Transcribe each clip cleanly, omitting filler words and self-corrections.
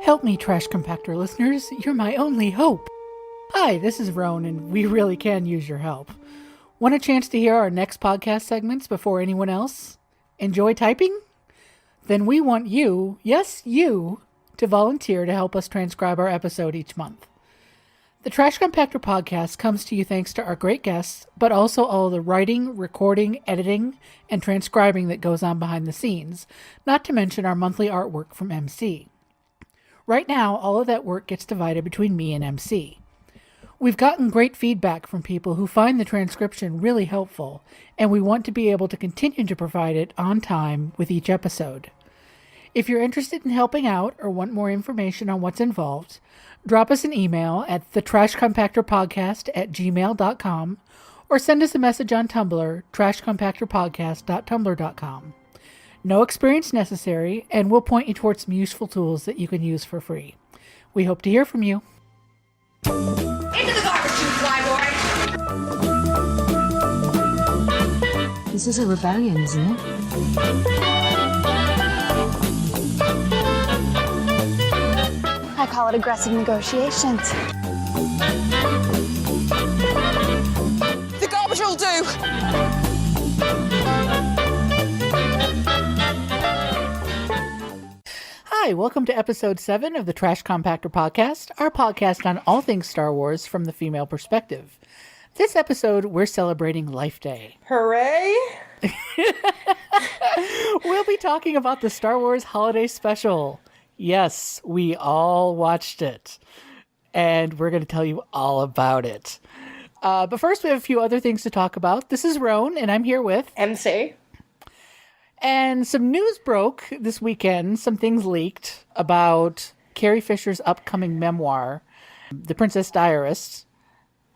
Help me, Trash Compactor listeners. You're my only hope. Hi, this is Roane, and we really can use your help. Want a chance to hear our next podcast segments before anyone else? Enjoy typing? Then we want you, yes, you, to volunteer to help us transcribe our episode each month. The Trash Compactor podcast comes to you thanks to our great guests, but also all the writing, recording, editing, and transcribing that goes on behind the scenes, not to mention our monthly artwork from MC. Right now, all of that work gets divided between me and MC. We've gotten great feedback from people who find the transcription really helpful, and we want to be able to continue to provide it on time with each episode. If you're interested in helping out or want more information on what's involved, drop us an email at thetrashcompactorpodcast@gmail.com or send us a message on Tumblr, trashcompactorpodcast.tumblr.com. No experience necessary, and we'll point you towards some useful tools that you can use for free. We hope to hear from you. Into the garbage chute, fly boy! This is a rebellion, isn't it? I call it aggressive negotiations. The garbage will do! Hi, welcome to episode 7 of the Trash Compactor podcast, our podcast on all things Star Wars from the female perspective. This episode, we're celebrating Life Day. Hooray! We'll be talking about the Star Wars Holiday Special. Yes, we all watched it, and we're going to tell you all about it. But first, we have a few other things to talk about. This is Roane, and I'm here with MC. And some news broke this weekend. Some things leaked about Carrie Fisher's upcoming memoir, The Princess Diarist.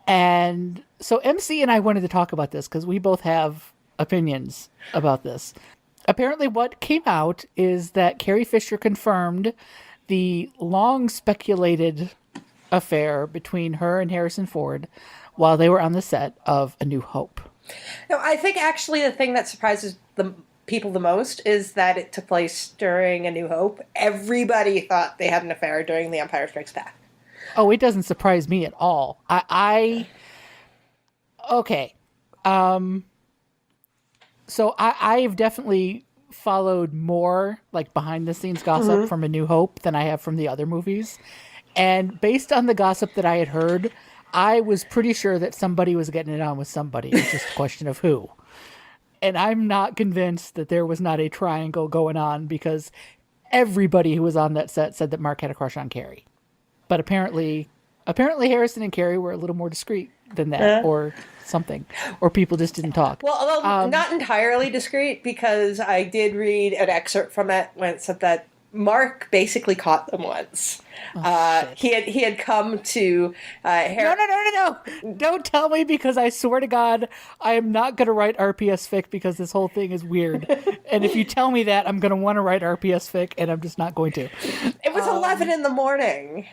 And so MC and I wanted to talk about this because we both have opinions about this. Apparently what came out is that Carrie Fisher confirmed the long speculated affair between her and Harrison Ford while they were on the set of A New Hope. No, I think actually the thing that surprises the people the most is that it took place during A New Hope. Everybody thought they had an affair during The Empire Strikes Back. Oh, it doesn't surprise me at all. Okay. So I've definitely followed more like behind the scenes gossip from A New Hope than I have from the other movies. And based on the gossip that I had heard, I was pretty sure that somebody was getting it on with somebody. It's just a question of who. And I'm not convinced that there was not a triangle going on because everybody who was on that set said that Mark had a crush on Carrie. But apparently Harrison and Carrie were a little more discreet than that or something. Or people just didn't talk. Well, although not entirely discreet, because I did read an excerpt from it when it said that Mark basically caught them once. He had come to No. Don't tell me, because I swear to God, I am not going to write RPS fic because this whole thing is weird. And if you tell me that, I'm going to want to write RPS fic, and I'm just not going to. It was 11 in the morning.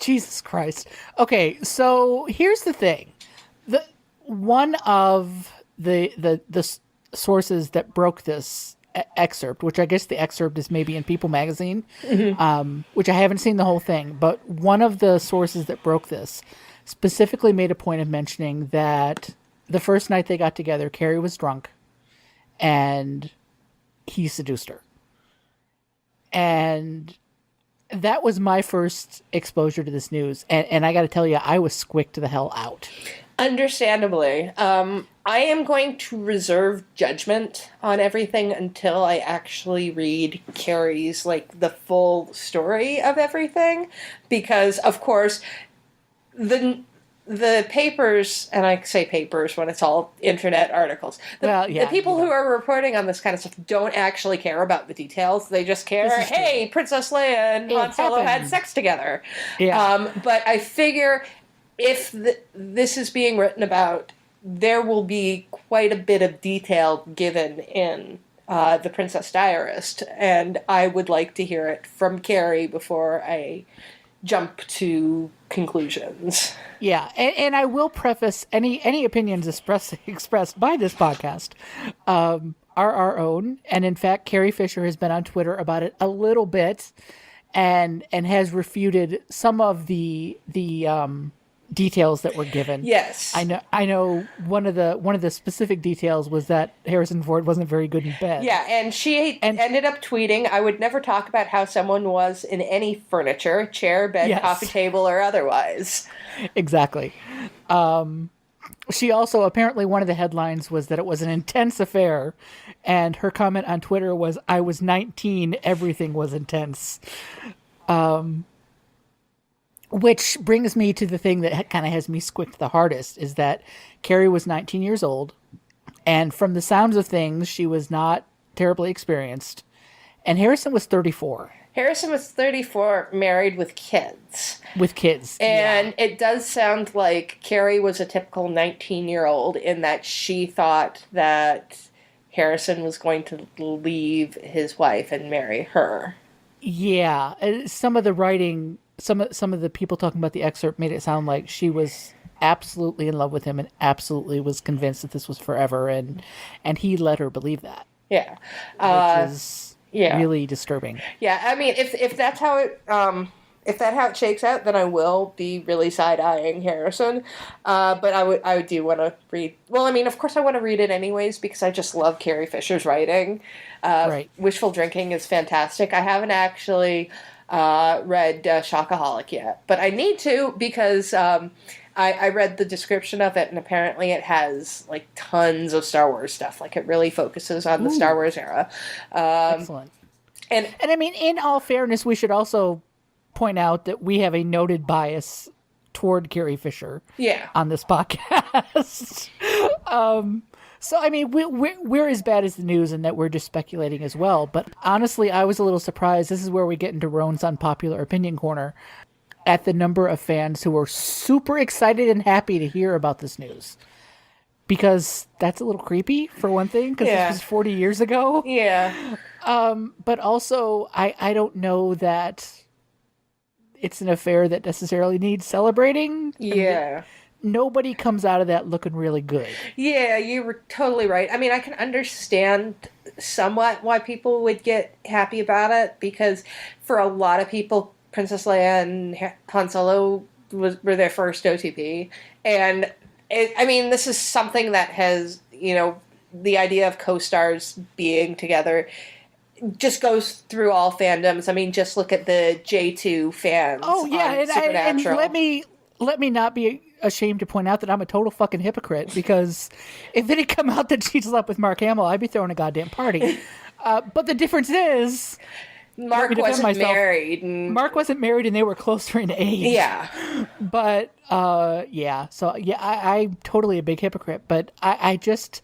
Jesus Christ. Okay, so here's the thing. One of the sources that broke this excerpt, which I guess the excerpt is maybe in People magazine, which I haven't seen the whole thing, but one of the sources that broke this specifically made a point of mentioning that the first night they got together, Carrie was drunk and he seduced her. And that was my first exposure to this news. And I got to tell you, I was squicked the hell out. Understandably. I am going to reserve judgment on everything until I actually read Carrie's, the full story of everything. Because, of course, the papers, and I say papers when it's all internet articles, the people who are reporting on this kind of stuff don't actually care about the details. They just care, hey, Princess Leia and Han Solo had sex together. Yeah. But I figure if this is being written about, there will be quite a bit of detail given in The Princess Diarist, and I would like to hear it from Carrie before I jump to conclusions. Yeah, and I will preface any opinions expressed by this podcast are our own, and in fact, Carrie Fisher has been on Twitter about it a little bit, and has refuted some of the details that were given. Yes. I know one of the specific details was that Harrison Ford wasn't very good in bed. Yeah, and she ended up tweeting, "I would never talk about how someone was in any furniture, chair, bed, Yes. coffee table, or otherwise." Exactly. She also, apparently one of the headlines was that it was an intense affair, and her comment on Twitter was, "I was 19, everything was intense." Which brings me to the thing that kind of has me squicked the hardest, is that Carrie was 19 years old, and from the sounds of things, she was not terribly experienced, and Harrison was 34. Harrison was 34, married with kids. With kids. And it does sound like Carrie was a typical 19-year-old in that she thought that Harrison was going to leave his wife and marry her. Yeah. Some of the writing, some of the people talking about the excerpt made it sound like she was absolutely in love with him and absolutely was convinced that this was forever, and he let her believe that. Yeah. Which is really disturbing. Yeah, I mean, if that's how it how it shakes out, then I will be really side-eyeing Harrison. But I do want to read. Well, I mean, of course, I want to read it anyways because I just love Carrie Fisher's writing. Right. Wishful Drinking is fantastic. I haven't actually read Shockaholic yet, but I need to because I read the description of it, and apparently it has like tons of Star Wars stuff. Like it really focuses on the Star Wars era. Excellent. And I mean, in all fairness, we should also point out that we have a noted bias toward Carrie Fisher on this podcast. So, I mean, we're as bad as the news in that we're just speculating as well. But honestly, I was a little surprised. This is where we get into Roane's Unpopular Opinion Corner, at the number of fans who were super excited and happy to hear about this news. Because that's a little creepy, for one thing, because this was 40 years ago. Yeah. But also, I don't know that it's an affair that necessarily needs celebrating. Yeah. Nobody comes out of that looking really good. Yeah, you were totally right. I mean, I can understand somewhat why people would get happy about it, because for a lot of people, Princess Leia and Han Solo were their first OTP. And, this is something that has, the idea of co-stars being together just goes through all fandoms. I mean, just look at the J2 fans. Oh, yeah, and let me not be ashamed to point out that I'm a total fucking hypocrite, because if it had come out that she slept with Mark Hamill, I'd be throwing a goddamn party. But the difference is, Mark wasn't married. Mark wasn't married, and they were closer in age. Yeah. But, So, I'm totally a big hypocrite. But I just...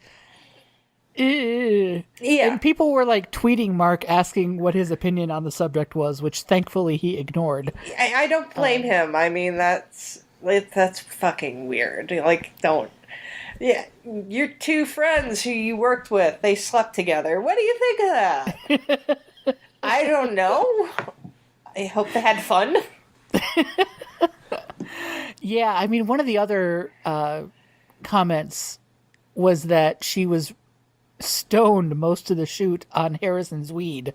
Yeah. And people were, like, tweeting Mark asking what his opinion on the subject was, which thankfully he ignored. I don't blame him. I mean, that's fucking weird. Like, don't... Yeah, your two friends who you worked with, they slept together. What do you think of that? I don't know. I hope they had fun. Yeah, I mean, one of the other comments was that she was stoned most of the shoot on Harrison's weed,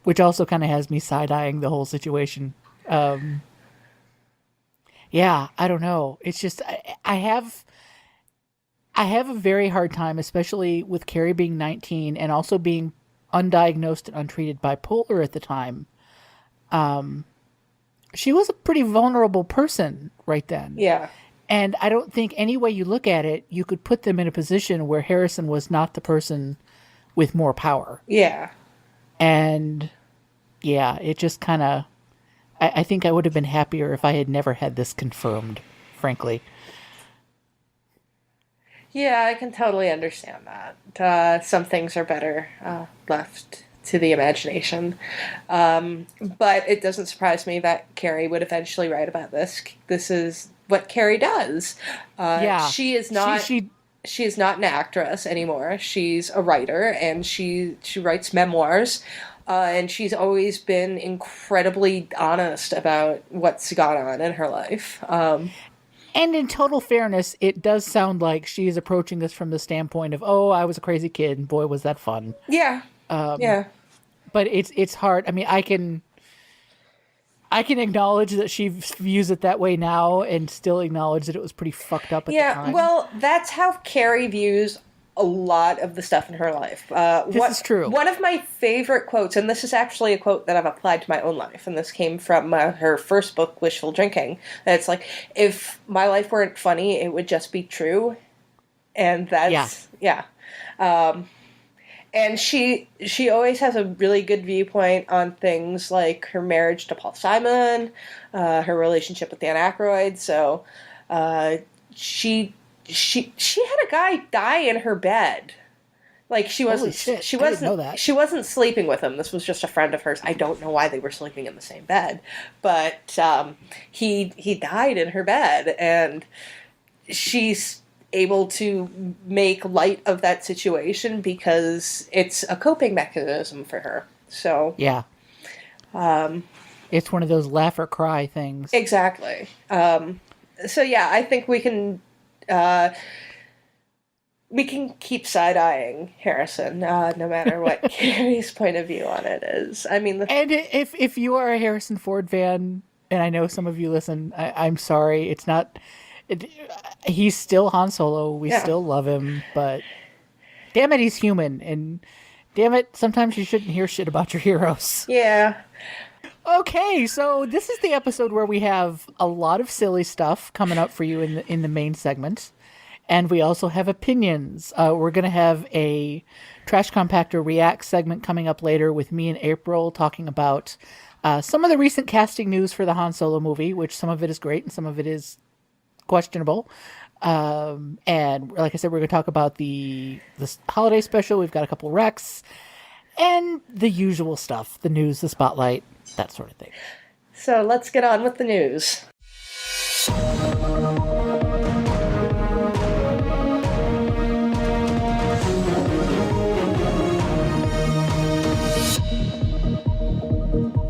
which also kind of has me side-eyeing the whole situation. Yeah, I don't know. It's just, I have a very hard time, especially with Carrie being 19 and also being undiagnosed and untreated bipolar at the time. She was a pretty vulnerable person right then. Yeah. And I don't think any way you look at it, you could put them in a position where Harrison was not the person with more power. Yeah. And yeah, it just kind of, I think I would have been happier if I had never had this confirmed, frankly. Yeah, I can totally understand that. Some things are better left to the imagination. But it doesn't surprise me that Carrie would eventually write about this. This is what Carrie does. She is not... She is not an actress anymore. She's a writer, and she writes memoirs. And she's always been incredibly honest about what's gone on in her life. And in total fairness, it does sound like she is approaching this from the standpoint of, oh, I was a crazy kid, and boy, was that fun. Yeah. Yeah. but it's hard. I mean, I can acknowledge that she views it that way now and still acknowledge that it was pretty fucked up at the time. Well, that's how Carrie views a lot of the stuff in her life. This is true. One of my favorite quotes, and this is actually a quote that I've applied to my own life, and this came from her first book, Wishful Drinking. And it's like, if my life weren't funny, it would just be true. And that's, and she always has a really good viewpoint on things like her marriage to Paul Simon, her relationship with Dan Aykroyd. So she had a guy die in her bed. Like she wasn't she wasn't sleeping with him. This was just a friend of hers. I don't know why they were sleeping in the same bed, but he died in her bed, and she's able to make light of that situation because it's a coping mechanism for her. So yeah, it's one of those laugh or cry things. Exactly. So yeah, I think we can keep side-eyeing Harrison, no matter what Carrie's point of view on it is. I mean, and if you are a Harrison Ford fan, and I know some of you listen, I'm sorry, it's not. He's still Han Solo. We still love him, but damn it, he's human, and damn it, sometimes you shouldn't hear shit about your heroes. Yeah. Okay, so this is the episode where we have a lot of silly stuff coming up for you in the main segment, and we also have opinions. We're going to have a Trash Compactor React segment coming up later with me and April talking about some of the recent casting news for the Han Solo movie, which some of it is great and some of it is questionable. And like I said, we're going to talk about this holiday special. We've got a couple recs and the usual stuff, the news, the spotlight, that sort of thing. So let's get on with the news.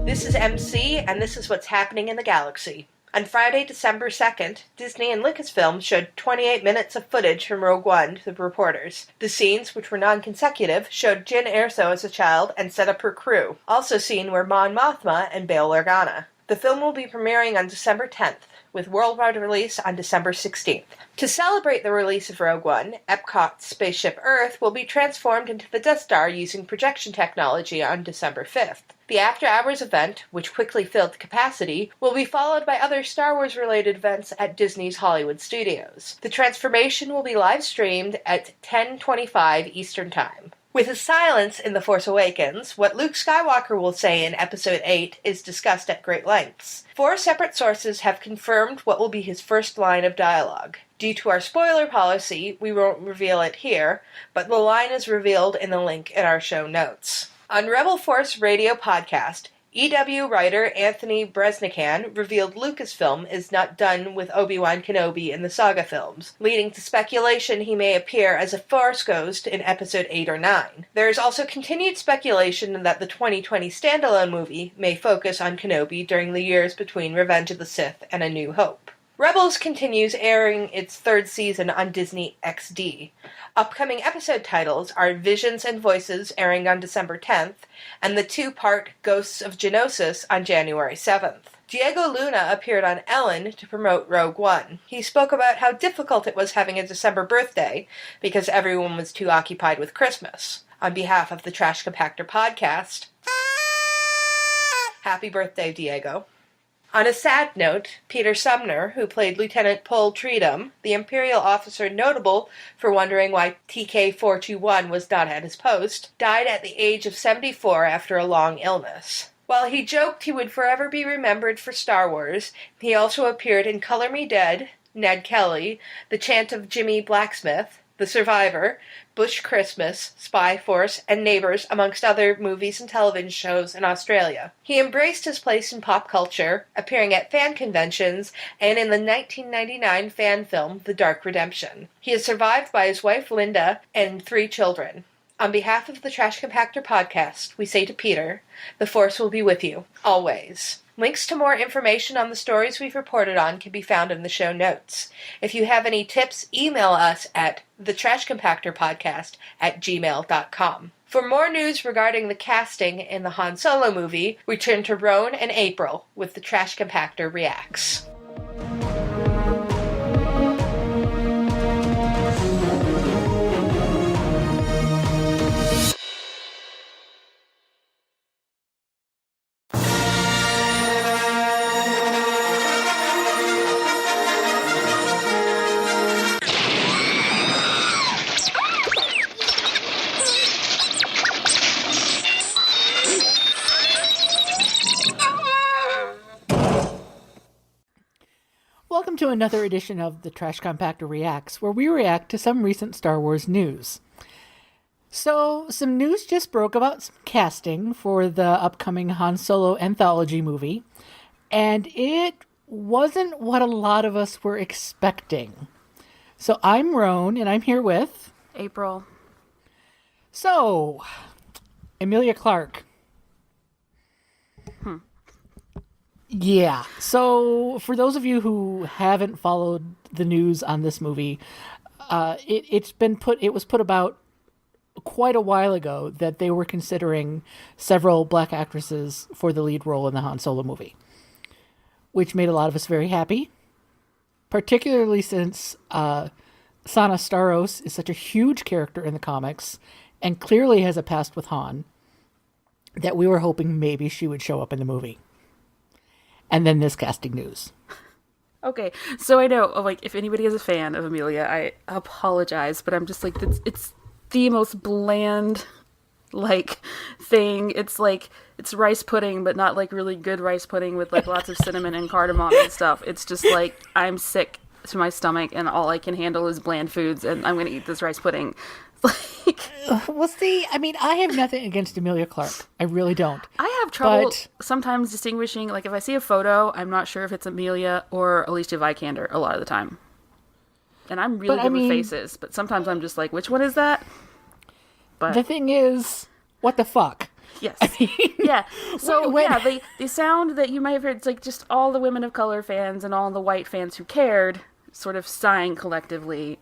This is MC, and this is what's happening in the galaxy. On Friday, December 2nd, Disney and Lucasfilm showed 28 minutes of footage from Rogue One to the reporters. The scenes, which were non-consecutive, showed Jyn Erso as a child and set up her crew. Also seen were Mon Mothma and Bail Organa. The film will be premiering on December 10th, with worldwide release on December 16th. To celebrate the release of Rogue One, Epcot's spaceship Earth will be transformed into the Death Star using projection technology on December 5th. The after-hours event, which quickly filled capacity, will be followed by other Star Wars-related events at Disney's Hollywood studios. The transformation will be live-streamed at 10:25 Eastern Time. With his silence in The Force Awakens, what Luke Skywalker will say in Episode 8 is discussed at great lengths. 4 separate sources have confirmed what will be his first line of dialogue. Due to our spoiler policy, we won't reveal it here, but the line is revealed in the link in our show notes. On Rebel Force Radio Podcast, EW writer Anthony Breznican revealed Lucasfilm is not done with Obi-Wan Kenobi in the saga films, leading to speculation he may appear as a Force ghost in Episode 8 or 9. There is also continued speculation that the 2020 standalone movie may focus on Kenobi during the years between Revenge of the Sith and A New Hope. Rebels continues airing its 3rd season on Disney XD. Upcoming episode titles are Visions and Voices airing on December 10th, and the 2-part Ghosts of Geonosis on January 7th. Diego Luna appeared on Ellen to promote Rogue One. He spoke about how difficult it was having a December birthday because everyone was too occupied with Christmas. On behalf of the Trash Compactor podcast, happy birthday, Diego. On a sad note, Peter Sumner, who played Lieutenant Paul Treadum, the Imperial officer notable for wondering why TK-421 was not at his post, died at the age of 74 after a long illness. While he joked he would forever be remembered for Star Wars, he also appeared in Color Me Dead, Ned Kelly, The Chant of Jimmy Blacksmith, The Survivor, Bush Christmas, Spy Force, and Neighbours, amongst other movies and television shows in Australia. He embraced his place in pop culture, appearing at fan conventions and in the 1999 fan film The Dark Redemption. He is survived by his wife Linda and 3 children. On behalf of the Trash Compactor podcast, we say to Peter, the Force will be with you, always. Links to more information on the stories we've reported on can be found in the show notes. If you have any tips, email us at thetrashcompactorpodcast@gmail.com. For more news regarding the casting in the Han Solo movie, return to Roane and April with the Trash Compactor Reacts. Welcome to another edition of the Trash Compactor Reacts, where we react to some recent Star Wars news. So, some news just broke about some casting for the upcoming Han Solo anthology movie, and it wasn't what a lot of us were expecting. So, I'm Roane, and I'm here with... April. So, Emilia Clarke. Yeah. So, for those of you who haven't followed the news on this movie, it was put about quite a while ago that they were considering several black actresses for the lead role in the Han Solo movie, which made a lot of us very happy, particularly since Sana Starros is such a huge character in the comics and clearly has a past with Han that we were hoping maybe she would show up in the movie. And then this casting news. Okay, so I know, like, if anybody is a fan of Emilia, I apologize, but I'm just like, it's the most bland, like, thing. It's like, it's rice pudding, but not, like, really good rice pudding with, like, lots of cinnamon and cardamom and stuff. It's just like, I'm sick to my stomach, and all I can handle is bland foods, and I'm gonna eat this rice pudding. Like, well, see, I mean, I have nothing against Emilia Clarke. I really don't. I have trouble sometimes distinguishing, like, if I see a photo, I'm not sure if it's Emilia or Alicia Vikander a lot of the time. And I'm really good with faces, but sometimes I'm just like, which one is that? But the thing is, what the fuck? Yes. I mean, yeah. So, the sound that you might have heard, it's like just all the women of color fans and all the white fans who cared sort of sighing collectively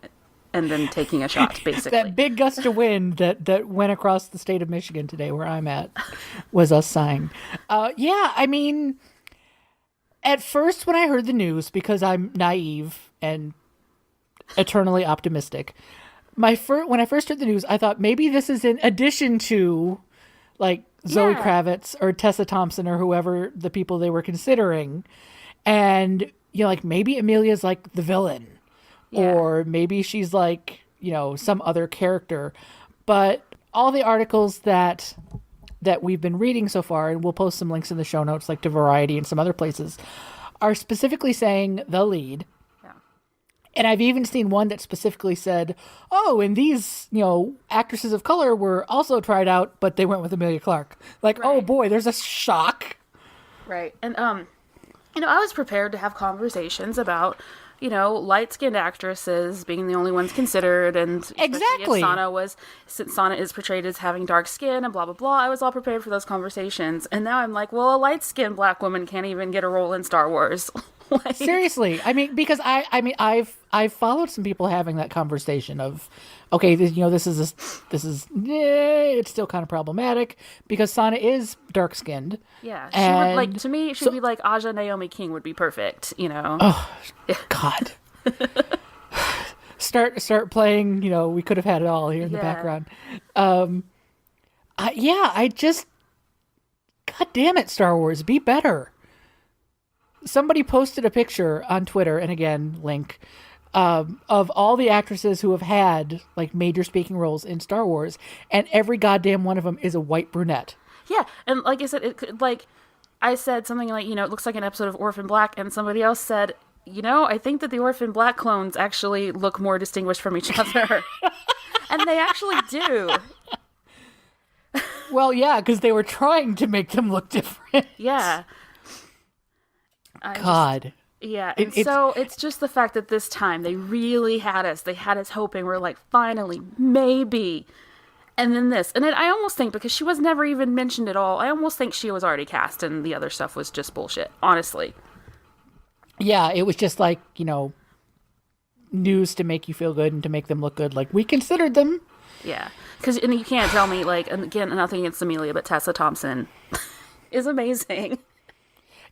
and then taking a shot, basically. That big gust of wind that went across the state of Michigan today, where I'm at, was us sighing. Yeah, I mean, at first when I heard the news, because I'm naive and eternally optimistic, when I first heard the news, I thought maybe this is in addition to, like, Zoe Kravitz or Tessa Thompson or whoever the people they were considering. And, you know, like, maybe Emilia's, like, the villain. Yeah. Or maybe she's like, you know, some other character. But all the articles that we've been reading so far, and we'll post some links in the show notes, like to Variety and some other places, are specifically saying the lead. Yeah. And I've even seen one that specifically said, oh, and these, you know, actresses of color were also tried out, but they went with Emilia Clarke. Like, right. Oh boy, there's a shock. Right. And, you know, I was prepared to have conversations about, you know, light-skinned actresses being the only ones considered, and exactly. Since Sana is portrayed as having dark skin and blah, blah, blah, I was all prepared for those conversations. And now I'm like, well, a light-skinned black woman can't even get a role in Star Wars. Like, seriously. I mean, because I've followed some people having that conversation of, okay, this is it's still kind of problematic because Sana is dark skinned. Yeah, she would, like, to me, she'd be like Aja Naomi King would be perfect, you know. Oh God. Start playing, you know, We Could Have Had It All here in the background. I just, God damn it, Star Wars, be better. Somebody posted a picture on Twitter, and again, link, of all the actresses who have had, like, major speaking roles in Star Wars, and every goddamn one of them is a white brunette. Yeah, and like I said, I said something like, you know, it looks like an episode of Orphan Black, and somebody else said, you know, I think that the Orphan Black clones actually look more distinguished from each other. And they actually do. Well, yeah, because they were trying to make them look different. Yeah. God. So it's just the fact that this time they really had us. They had us hoping. We're like, finally, maybe. And then this. And then I almost think, because she was never even mentioned at all, I almost think she was already cast and the other stuff was just bullshit, honestly. Yeah, it was just like, you know, news to make you feel good and to make them look good. Like, we considered them. Yeah. Because you can't tell me, like, and again, nothing against Amelia, but Tessa Thompson is amazing.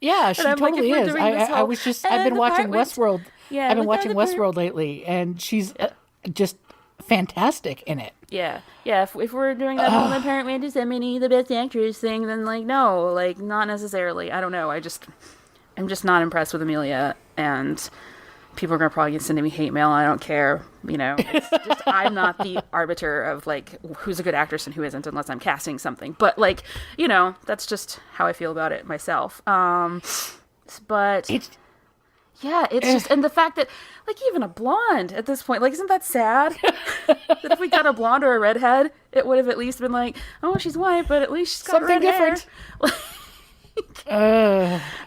Yeah, she I'm like, totally if we're is. doing this I whole was just, I've been watching apartment- Westworld. Yeah, I've been with watching other Westworld lately, and she's just fantastic in it. Yeah. If we're doing that whole apparent Gethsemane, the best actress thing, then like no, like not necessarily. I don't know. I'm just not impressed with Amelia, and people are gonna probably send me hate mail. I don't care. You know, it's just I'm not the arbiter of like who's a good actress and who isn't, unless I'm casting something. But like, you know, that's just how I feel about it myself. But yeah, it's just, and the fact that, like, even a blonde at this point, like, isn't that sad? That if we got a blonde or a redhead, it would have at least been like, oh, she's white, but at least she's got Something red hair. different.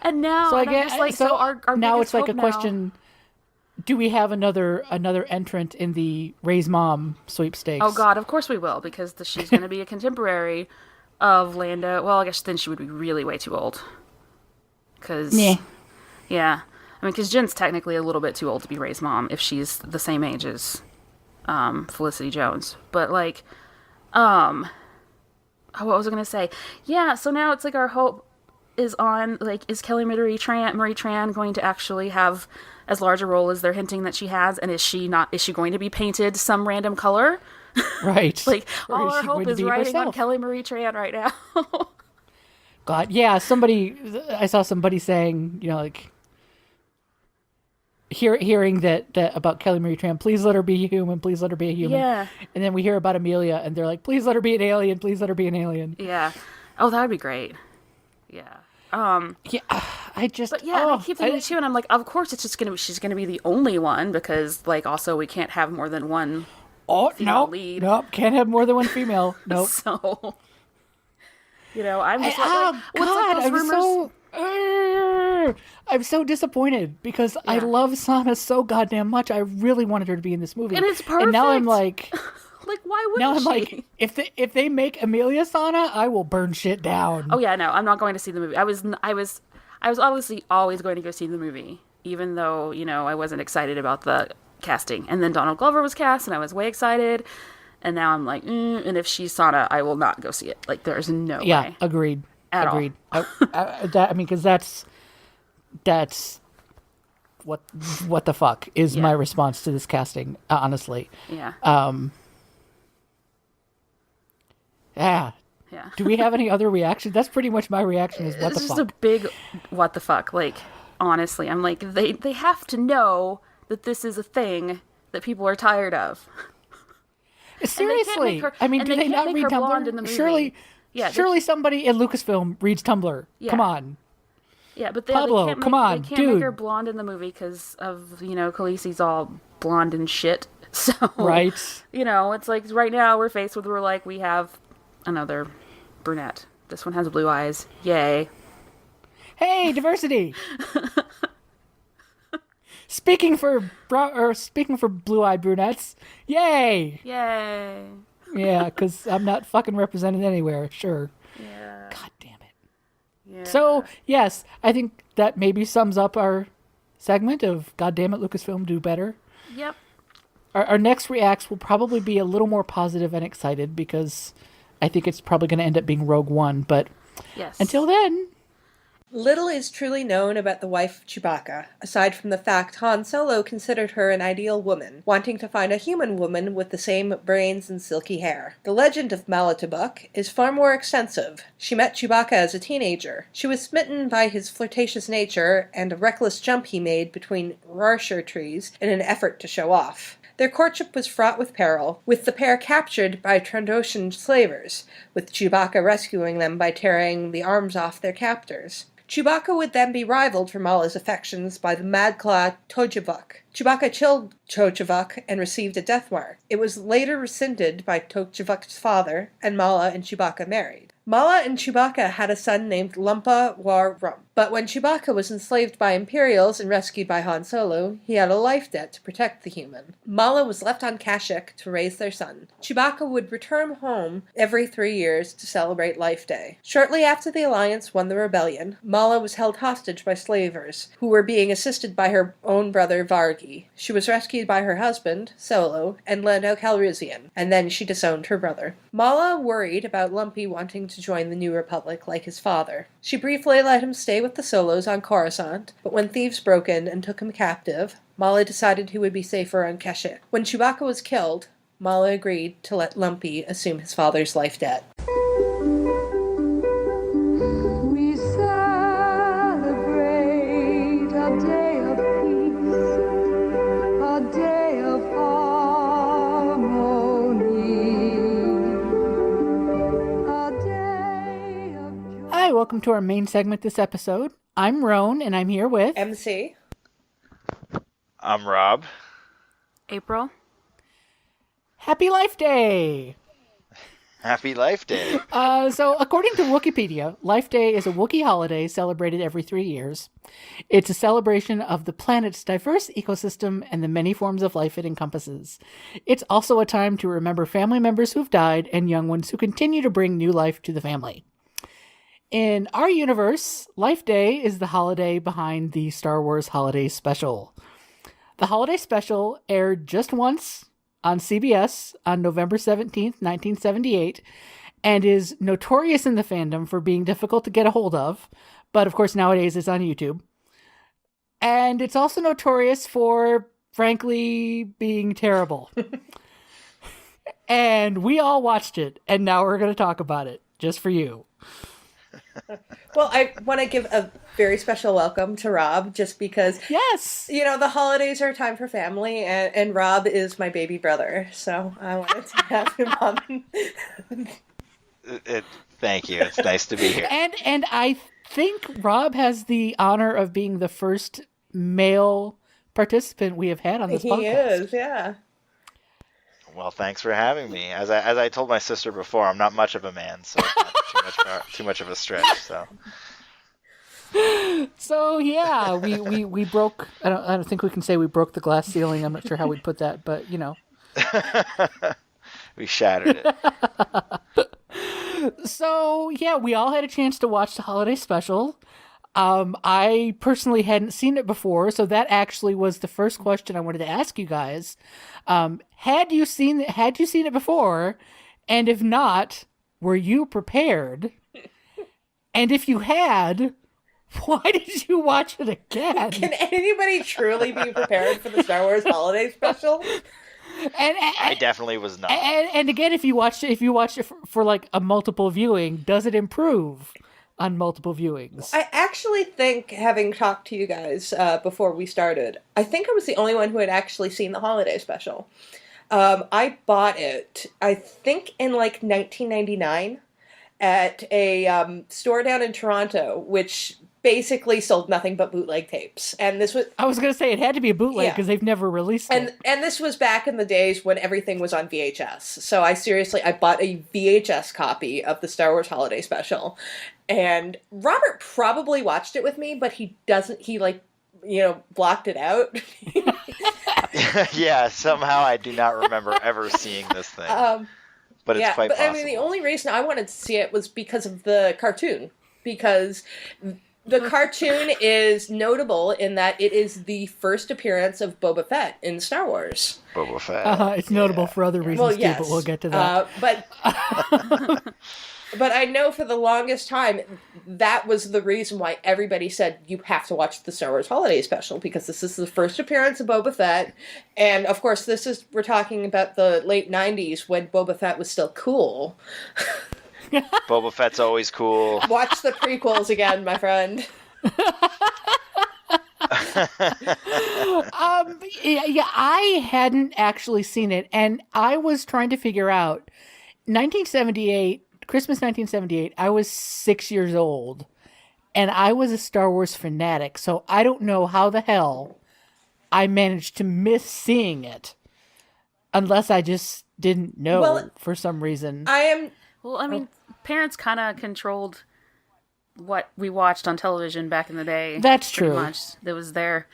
And now, So I and I'm guess just like, so our now biggest it's like a hope now- question: do we have another entrant in the Ray's Mom sweepstakes? Oh God, of course we will, because she's going to be a contemporary of Landa. Well, I guess then she would be really way too old. Because yeah. I mean, because Jen's technically a little bit too old to be Ray's mom if she's the same age as Felicity Jones. But, like, what was I going to say? Yeah, so now it's like our hope is on, like, is Kelly Marie Tran going to actually have as large a role as they're hinting that she has? And is she going to be painted some random color? Right. Like, Or all is our she hope going to is be riding on herself? Kelly Marie Tran right now. God, yeah. I saw somebody saying, you know, like, hearing that about Kelly Marie Tran, please let her be human, please let her be a human. Yeah. And then we hear about Amelia, and they're like, please let her be an alien, please let her be an alien. Yeah. Oh, that would be great. Yeah. Yeah, I just. But yeah, and I keep thinking too, and I'm like, of course, she's gonna be the only one, because like also we can't have more than one. Female lead. Nope, can't have more than one female. Nope. So, you know, I'm just I'm so disappointed because I love Sana so goddamn much. I really wanted her to be in this movie, and it's perfect. And now I'm like, like, why wouldn't she? Like, if they make Amelia Sana, I will burn shit down. Oh yeah, no, I'm not going to see the movie. I was obviously always going to go see the movie, even though, you know, I wasn't excited about the casting. And then Donald Glover was cast, and I was way excited. And now I'm like, and if she's Sana, I will not go see it. Like, there's no way. Yeah, agreed. At agreed. all. I mean, because that's what the fuck is my response to this casting, honestly. Yeah. Yeah. Yeah. Do we have any other reactions? That's pretty much my reaction is what the It's fuck. just a big what the fuck. Like, honestly, I'm like, they have to know that this is a thing that people are tired of. Seriously. Her, I mean, do they not make read her blonde in the Tumblr? movie. Surely somebody in Lucasfilm reads Tumblr. Yeah. Come on. Yeah, but Pablo, they can't come on, they can't dude. make her blonde in the movie because of, you know, Khaleesi's all blonde and shit. So, Right. You know, it's like right now we're like, we have another brunette. This one has blue eyes. Yay. Hey, diversity. Speaking for blue-eyed brunettes, yay! Yay. Yeah, because I'm not fucking represented anywhere. Sure. Yeah. God damn it. Yeah. So yes, I think that maybe sums up our segment of God damn it, Lucasfilm, do better. Yep. Our next reacts will probably be a little more positive and excited because I think it's probably going to end up being Rogue One. But Yes. until then. Little is truly known about the wife of Chewbacca, aside from the fact Han Solo considered her an ideal woman, wanting to find a human woman with the same brains and silky hair. The legend of Mallatobuck is far more extensive. She met Chewbacca as a teenager. She was smitten by his flirtatious nature and a reckless jump he made between rarshire trees in an effort to show off. Their courtship was fraught with peril, with the pair captured by Trandoshan slavers, with Chewbacca rescuing them by tearing the arms off their captors. Chewbacca would then be rivaled for Mala's affections by the mad-claw Tojavuk. Chewbacca killed Tojavuk and received a death mark. It was later rescinded by Tojavuk's father, and Mala and Chewbacca married. Mala and Chewbacca had a son named Lumpa War Rump. But when Chewbacca was enslaved by Imperials and rescued by Han Solo, he had a life debt to protect the human. Mala was left on Kashyyyk to raise their son. Chewbacca would return home every 3 years to celebrate Life Day. Shortly after the Alliance won the rebellion, Mala was held hostage by slavers, who were being assisted by her own brother Varg turkey. She was rescued by her husband, Solo, and Lando Calrissian, and then she disowned her brother. Mala worried about Lumpy wanting to join the New Republic like his father. She briefly let him stay with the Solos on Coruscant, but when thieves broke in and took him captive, Mala decided he would be safer on Kashyyyk. When Chewbacca was killed, Mala agreed to let Lumpy assume his father's life debt. We celebrate a day of peace, a day of harmony, a day of joy. Hi, welcome to our main segment this episode. I'm Roane, and I'm here with... MC? I'm Rob. April. Happy Life Day! Happy Life Day. So, according to Wikipedia, Life Day is a Wookiee holiday celebrated every 3 years. It's a celebration of the planet's diverse ecosystem and the many forms of life it encompasses. It's also a time to remember family members who've died and young ones who continue to bring new life to the family. In our universe, Life Day is the holiday behind the Star Wars Holiday Special. The holiday special aired just once on CBS on November 17th, 1978, and is notorious in the fandom for being difficult to get a hold of, but of course nowadays it's on YouTube. And it's also notorious for, frankly, being terrible. And we all watched it, and now we're going to talk about it, just for you. Well, I want to give a very special welcome to Rob, just because, Yes! you know, the holidays are a time for family, and Rob is my baby brother, so I wanted to have him on. Thank you. It's nice to be here. And I think Rob has the honor of being the first male participant we have had on this podcast. He is, yeah. Well, thanks for having me. As I told my sister before, I'm not much of a man, so it's not too much of a stretch. So yeah, we broke. I don't think we can say we broke the glass ceiling. I'm not sure how we'd put that, but you know, we shattered it. So yeah, we all had a chance to watch the holiday special. I personally hadn't seen it before, so that actually was the first question I wanted to ask you guys. Had you seen it before? And if not, were you prepared? And if you had, why did you watch it again? Can anybody truly be prepared for the Star Wars Holiday Special? And I definitely was not. And again, if you watched it for like a multiple viewing, does it improve on multiple viewings? I actually think, having talked to you guys before we started, I think I was the only one who had actually seen the holiday special. I bought it, I think, in like 1999 at a store down in Toronto, which basically sold nothing but bootleg tapes. And this was... I was going to say it had to be a bootleg because they've never released it. And this was back in the days when everything was on VHS. So I bought a VHS copy of the Star Wars Holiday Special. And Robert probably watched it with me, but he blocked it out. Yeah, somehow I do not remember ever seeing this thing. But it's quite possible. I mean, the only reason I wanted to see it was because of the cartoon. Because the cartoon is notable in that it is the first appearance of Boba Fett in Star Wars. Boba Fett. It's notable for other reasons too, but we'll get to that. But I know for the longest time, that was the reason why everybody said, you have to watch the Star Wars Holiday Special, because this is the first appearance of Boba Fett. And, of course, we're talking about the late 90s when Boba Fett was still cool. Boba Fett's always cool. Watch the prequels again, my friend. I hadn't actually seen it, and I was trying to figure out 1978, Christmas 1978, I was 6 years old, and I was a Star Wars fanatic, so I don't know how the hell I managed to miss seeing it, unless I just didn't know for some reason. Well, I mean, parents kind of controlled what we watched on television back in the day. That's pretty true. Much. It was there.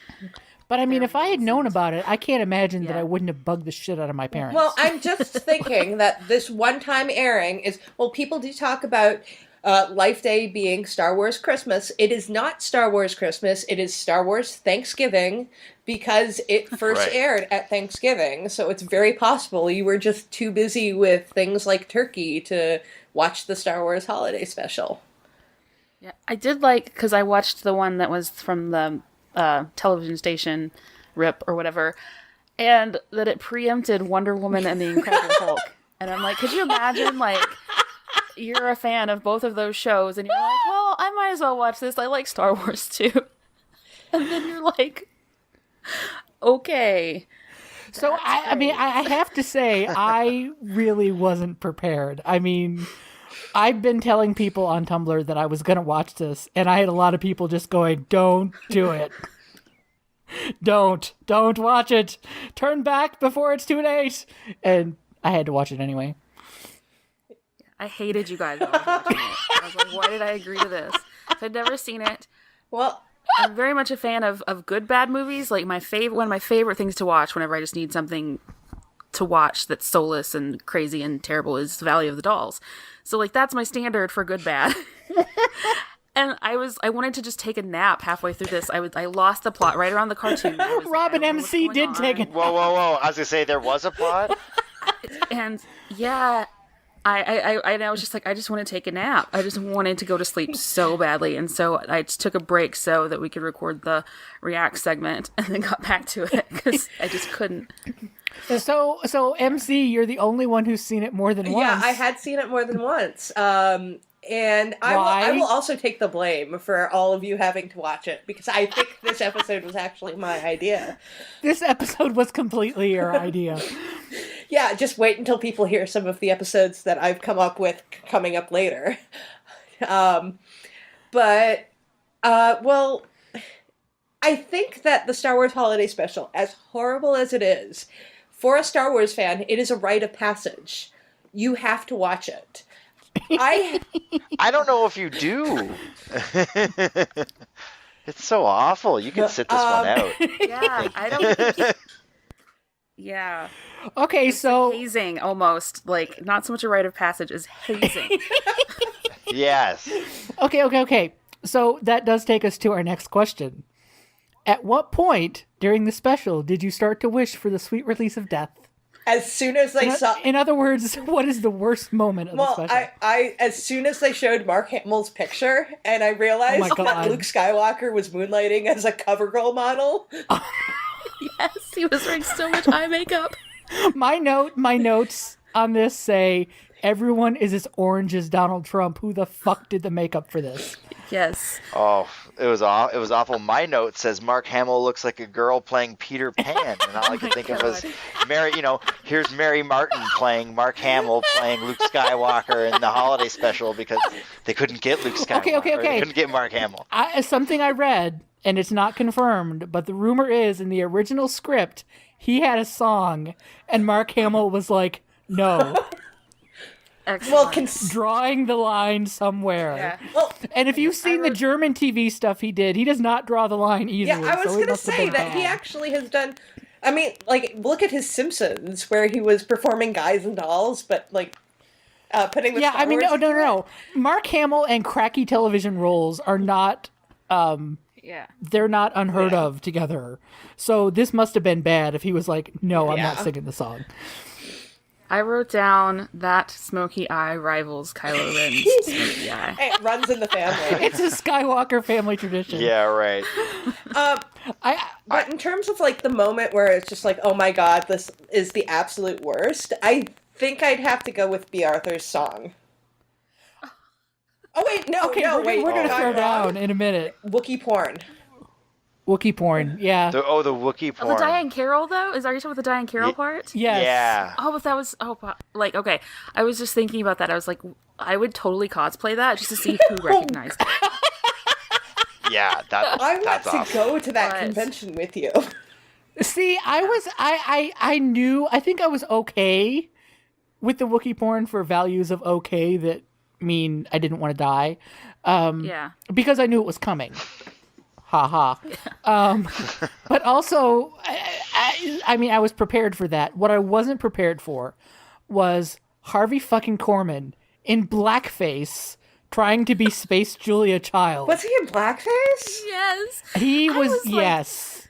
But I mean, if I had known about it, I can't imagine that I wouldn't have bugged the shit out of my parents. Well, I'm just thinking that this one-time airing is... Well, people do talk about Life Day being Star Wars Christmas. It is not Star Wars Christmas. It is Star Wars Thanksgiving because it first Right. aired at Thanksgiving. So it's very possible you were just too busy with things like turkey to watch the Star Wars holiday special. Yeah, I did like, because I watched the one that was from the television station, RIP or whatever, and that it preempted Wonder Woman and the Incredible Hulk. And I'm like, could you imagine, like, you're a fan of both of those shows, and you're like, well, I might as well watch this. I like Star Wars too. And then you're like, okay. So I mean, I have to say, I really wasn't prepared. I mean, I've been telling people on Tumblr that I was going to watch this, and I had a lot of people just going, "Don't do it. Don't watch it. Turn back before it's too late." And I had to watch it anyway. I hated you guys. While I was watching it. I was like, why did I agree to this? So I'd never seen it. Well, I'm very much a fan of good bad movies. Like one of my favorite things to watch whenever I just need something to watch that's soulless and crazy and terrible is Valley of the Dolls. So like that's my standard for good bad. And I wanted to just take a nap halfway through this. I lost the plot right around the cartoon. I was like, Robin I don't know what's MC going did on. take it. Whoa! I was gonna say there was a plot. And yeah, I was just like, I just want to take a nap. I just wanted to go to sleep so badly. And so I just took a break so that we could record the React segment and then got back to it because I just couldn't. So MC, you're the only one who's seen it more than once. yeah, I had seen it more than once. And I Why? will also take the blame for all of you having to watch it because I think this episode was actually my idea. This episode was completely your idea. Yeah, just wait until people hear some of the episodes that I've come up with coming up later. Well, I think that the Star Wars Holiday Special, as horrible as it is, for a Star Wars fan, it is a rite of passage. You have to watch it. I don't know if you do. It's so awful. You can sit this one out. Yeah, I don't. Yeah. Okay, so Hazing, almost. Like, not so much a rite of passage as hazing. Yes. Okay. So that does take us to our next question. At what point during the special did you start to wish for the sweet release of death? As soon as I saw... In other words, what is the worst moment of the special? I as soon as they showed Mark Hamill's picture, and I realized Oh my God. that Luke Skywalker was moonlighting as a CoverGirl model. Yes, he was wearing so much eye makeup. My notes on this say, everyone is as orange as Donald Trump. Who the fuck did the makeup for this? Yes. Oh, it was awful. My note says Mark Hamill looks like a girl playing Peter Pan, and all I could think of was Mary. Here's Mary Martin playing Mark Hamill playing Luke Skywalker in the holiday special because they couldn't get Luke Skywalker. Okay. Or they couldn't get Mark Hamill. Something I read, and it's not confirmed, but the rumor is in the original script, he had a song, and Mark Hamill was like, no. Excellent. Well, Drawing the line somewhere. Yeah. well, And if you've seen the German TV stuff he does not draw the line easily. yeah, I was so it going to must have say been that he bad. actually has done... I mean, like, look at his Simpsons, where he was performing Guys and Dolls, but, like, putting the Yeah, Star I mean, Wars no. Mark Hamill and cracky television roles are not... Yeah. they're not unheard of together. So this must have been bad if he was like, no, I'm not Yeah. singing the song. I wrote down that smoky eye rivals Kylo Ren's smoky eye. It runs in the family. It's a Skywalker family tradition. Yeah, right. But in terms of, like, the moment where it's just like, oh my god, this is the absolute worst, I think I'd have to go with B. Arthur's song. Oh, wait, no, Okay, no, we're wait. going to I'm throw wrong. down in a minute. Wookiee porn. Wookiee porn, yeah. The Wookiee Oh, porn. the Diane Carroll, though? Are you talking about the Diane Carroll part? Yes. Yeah. Oh, but that was... okay. I was just thinking about that. I was like, I would totally cosplay that just to see who recognized it. Yeah, I want that's to awesome. go to that But- convention with you. See, I knew, I think I was okay with the Wookiee porn for values of okay that mean I didn't want to die. Yeah. Because I knew it was coming. Ha ha. But also, I mean, I was prepared for that. What I wasn't prepared for was Harvey fucking Korman in blackface trying to be Space Julia Child. Was he in blackface? Yes. He was, was like- yes.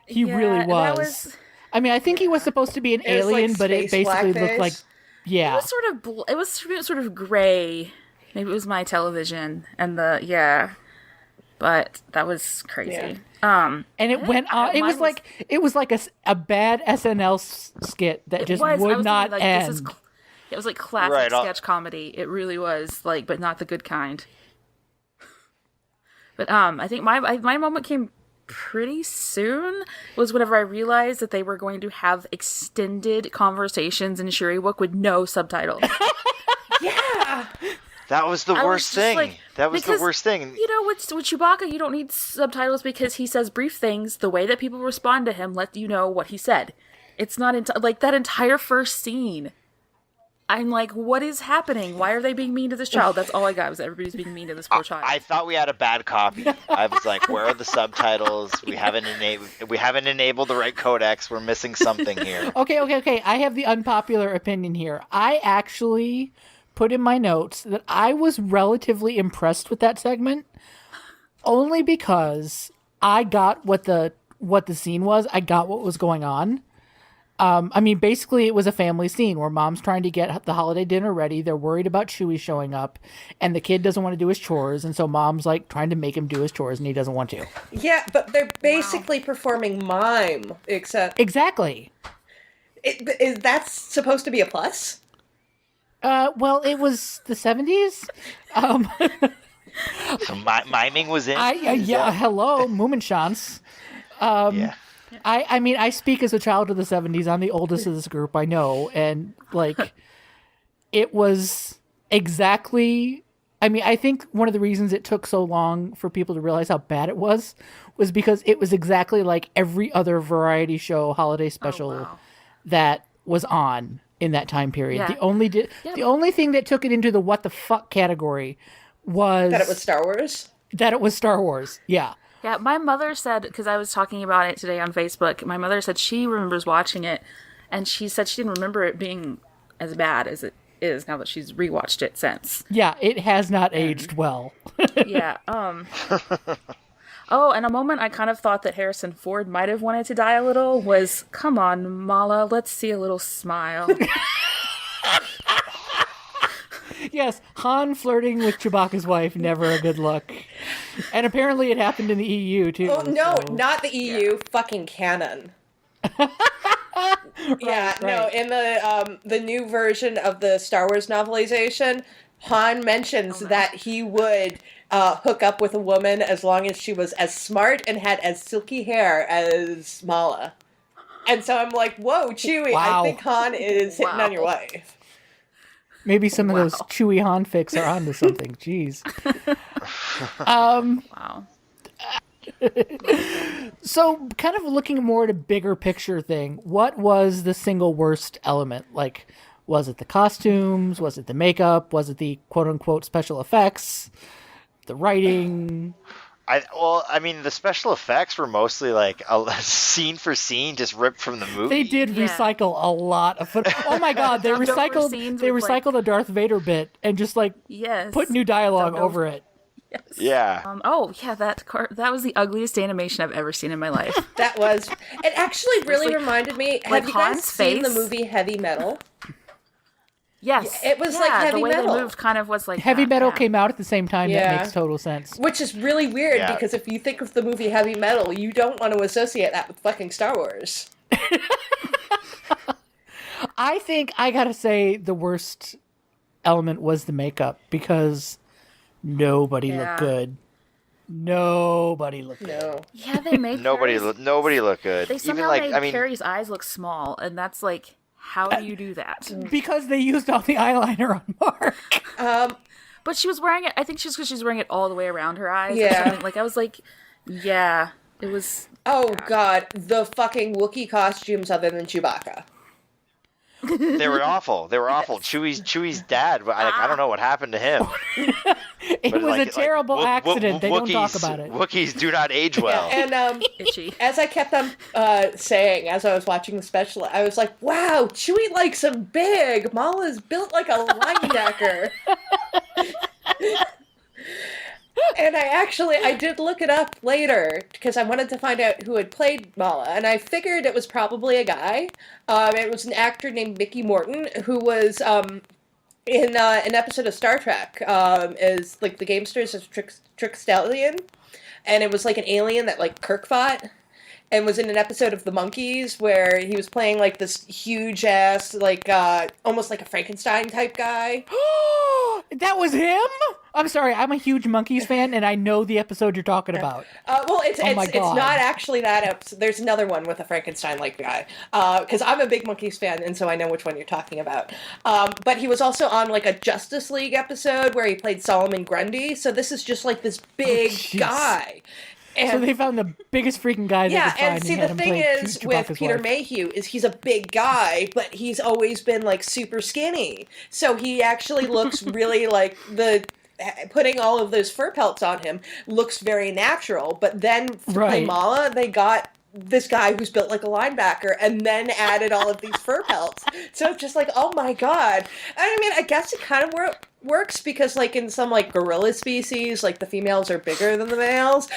He Yeah, really that was. was- I mean, I think he was supposed to be an It was like alien, but it space basically looked blackface? like, yeah. It was sort of gray. Maybe it was my television and but that was crazy. And it went on. It mine was like a bad SNL skit that just would not end. It was like classic Right, sketch comedy. It really was, like, but not the good kind. But I think my moment came pretty soon. Was whenever I realized that they were going to have extended conversations in Shuriwook with no subtitles. Yeah. That was the I was worst just thing. like- That was the because, worst thing. You know, with Chewbacca, you don't need subtitles because he says brief things. The way that people respond to him let you know what he said. It's not like that entire first scene. I'm like, what is happening? Why are they being mean to this child? That's all I got, was everybody's being mean to this poor child. I thought we had a bad copy. I was like, where are the subtitles? We haven't enabled the right codecs. We're missing something here. Okay. I have the unpopular opinion here. I actually put in my notes that I was relatively impressed with that segment, only because I got what the scene was. I got what was going on. I mean, basically, it was a family scene where mom's trying to get the holiday dinner ready. They're worried about Chewie showing up, and the kid doesn't want to do his chores, and so mom's like trying to make him do his chores, and he doesn't want to. Yeah, but they're basically performing mime, except Exactly. is that supposed to be a plus? Well, it was the 70s. So miming was in. Hello, Moominchance. Yeah. I mean, I speak as a child of the 70s. I'm the oldest of this group, I know. And, like, it was exactly... I mean, I think one of the reasons it took so long for people to realize how bad it was because it was exactly like every other variety show holiday special that was on in that time period. Yeah. The only thing that took it into the what the fuck category was... That it was Star Wars? That it was Star Wars, yeah. Yeah, my mother said, because I was talking about it today on Facebook, my mother said she remembers watching it, and she said she didn't remember it being as bad as it is now that she's rewatched it since. Yeah, it has not aged well. Yeah. Oh, and a moment I kind of thought that Harrison Ford might have wanted to die a little was, come on, Mala, let's see a little smile. Yes, Han flirting with Chewbacca's wife, never a good look. And apparently it happened in the EU, too. Oh, no, so- not the EU, fucking canon. Yeah, no, in the new version of the Star Wars novelization, Han mentions that he would hook up with a woman as long as she was as smart and had as silky hair as Mala. And so I'm like, whoa, Chewie, Wow. I think Han is hitting on your wife. Maybe some of those Chewie Han fics are onto something. Jeez. Wow. So, kind of looking more at a bigger picture thing, what was the single worst element? Like, was it the costumes? Was it the makeup? Was it the quote-unquote special effects? The writing? I mean, the special effects were mostly like a scene for scene, just ripped from the movie. They did recycle a lot of Oh my god, they recycled a Darth Vader bit and just like put new dialogue over it. Yes. Yeah. That was the ugliest animation I've ever seen in my life. That was... It actually really reminded me... Have you guys Han's seen the face? movie Heavy Metal? Yes. It was like Heavy the way Metal. They moved kind of was like Heavy that, Metal yeah. came out at the same time. Yeah. That makes total sense. Which is really weird, Yeah. because if you think of the movie Heavy Metal, you don't want to associate that with fucking Star Wars. I think I gotta say the worst element was the makeup, because nobody looked good. Nobody looked good. No. Yeah, they made Nobody looked good. They somehow Even like, made Carrie's eyes look small, and that's like, how do you do that? Because they used all the eyeliner on Mark. But she was wearing it. I think she's because she's wearing it all the way around her eyes. Yeah. Or something. Like I was like, yeah, it was. Oh god, the fucking Wookiee costumes other than Chewbacca. They were awful. They were awful. Chewie's dad, I don't know what happened to him. It was a terrible accident. They don't talk about it. Wookiees do not age well. And Itchy. as I kept on saying, as I was watching the special, I was like, wow, Chewie likes him big. Mala's built like a linebacker. And I did look it up later because I wanted to find out who had played Mala, and I figured it was probably a guy. It was an actor named Mickey Morton who was in an episode of Star Trek as like the gamesters as Trick Stallion, and it was like an alien that like Kirk fought. And was in an episode of The Monkees where he was playing like this huge ass, like almost like a Frankenstein type guy. That was him? I'm sorry, I'm a huge Monkees fan, and I know the episode you're talking about. Well, it's not actually that episode. There's another one with a Frankenstein-like guy. Because I'm a big Monkees fan, and so I know which one you're talking about. But he was also on like a Justice League episode where he played Solomon Grundy. So this is just like this big guy. And, so they found the biggest freaking guy they could find. And see, the thing is with Peter Mayhew is he's a big guy, but he's always been like super skinny. So he actually looks really like putting all of those fur pelts on him looks very natural. But then to play Mala, they got this guy who's built like a linebacker and then added all of these fur pelts. So it's just like, oh my god. I mean, I guess it kind of works because like in some like gorilla species, like the females are bigger than the males.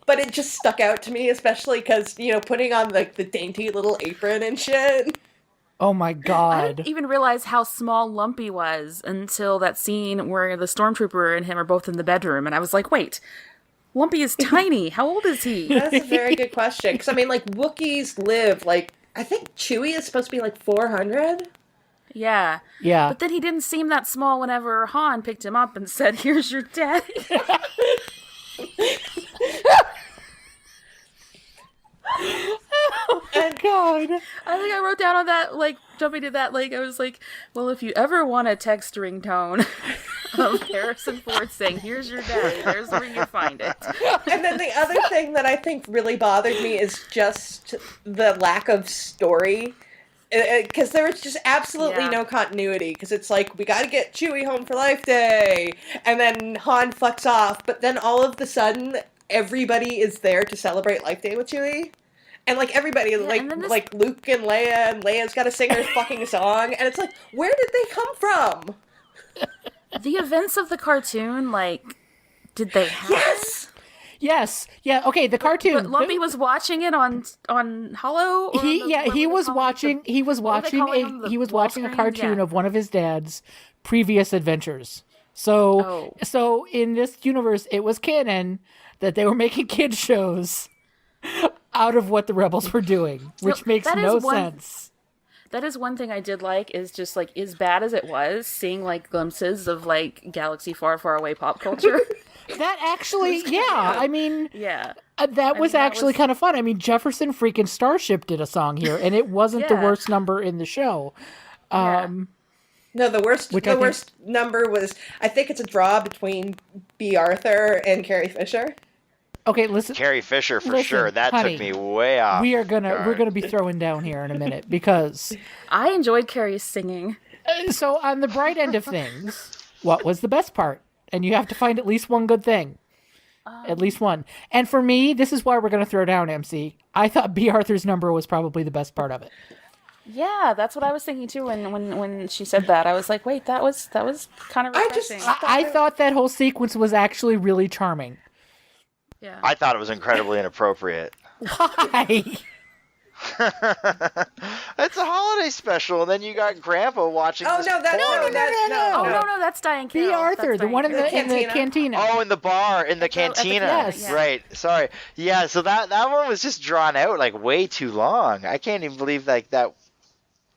But it just stuck out to me, especially because, you know, putting on, like, the dainty little apron and shit. Oh, my God. I didn't even realize how small Lumpy was until that scene where the Stormtrooper and him are both in the bedroom. And I was like, wait, Lumpy is tiny. How old is he? That's a very good question. Because, I mean, like, Wookiees live, like, I think Chewie is supposed to be, like, 400? Yeah. Yeah. But then he didn't seem that small whenever Han picked him up and said, here's your daddy. Oh my god. I think I wrote down on that, like, jumping to that, like, I was like, well, if you ever want a text ringtone of Harrison Ford saying, here's your daddy, there's where you find it. And then the other thing that I think really bothered me is just the lack of story. Because there was just absolutely no continuity. Because it's like, we gotta get Chewie home for Life Day. And then Han fucks off. But then all of the sudden, everybody is there to celebrate Life Day with Chewie. And like everybody, like Luke and Leia's gotta sing her fucking song. And it's like, where did they come from? The events of the cartoon, like, did they happen? Yes. Yeah. Okay. The cartoon. But Lumpy was watching it on Holo. He was watching a cartoon of one of his dad's previous adventures. So in this universe, it was canon that they were making kids shows out of what the rebels were doing, which makes no sense. That is one thing I did like, is just like, as bad as it was, seeing like glimpses of like galaxy far, far away pop culture. That actually, I mean, yeah, that was actually kind of fun. I mean, Jefferson freaking Starship did a song here, and it wasn't the worst number in the show. No, the worst number was, I think it's a draw between B. Arthur and Carrie Fisher. Okay, listen. Carrie Fisher for sure. That honey, took me way off. We're gonna be throwing down here in a minute because I enjoyed Carrie's singing. So on the bright end of things, what was the best part? And you have to find at least one good thing. At least one. And for me, this is why we're going to throw down MC. I thought B. Arthur's number was probably the best part of it. Yeah, that's what I was thinking too. When she said that, I was like, wait, that was kind of refreshing. I thought that whole sequence was actually really charming. Yeah. I thought it was incredibly inappropriate. Why? It's a holiday special, and then you got Grandpa watching. Oh no, that's Diane Carroll. B. Arthur, the one in the cantina. Oh, in the bar, in the cantina. Yes. Right. Sorry. Yeah. So that one was just drawn out like way too long. I can't even believe like that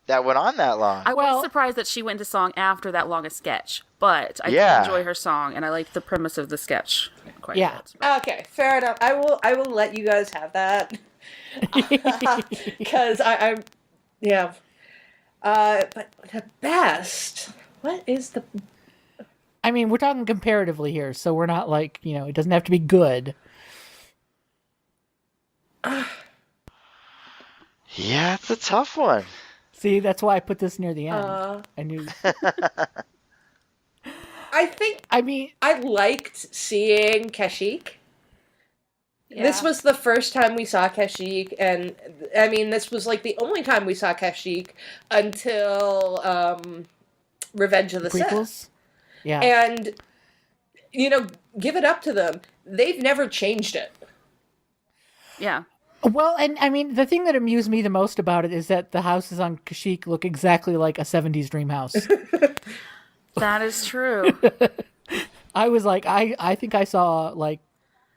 went on that long. I was surprised that she went into song after that long a sketch, but I did enjoy her song, and I liked the premise of the sketch quite a bit. Okay, fair enough. I will let you guys have that. Because I'm but the best, what is the, I mean, we're talking comparatively here, so we're not like, it doesn't have to be good. Yeah, it's a tough one. See, that's why I put this near the end. I knew. I liked seeing Kashyyyk. Yeah. This was the first time we saw Kashyyyk, and I mean, this was like the only time we saw Kashyyyk until Revenge of the Sith. Yeah. And give it up to them. They've never changed it. Yeah. Well, and I mean, the thing that amused me the most about it is that the houses on Kashyyyk look exactly like a 70s dream house. That is true. I was like, I think I saw, like...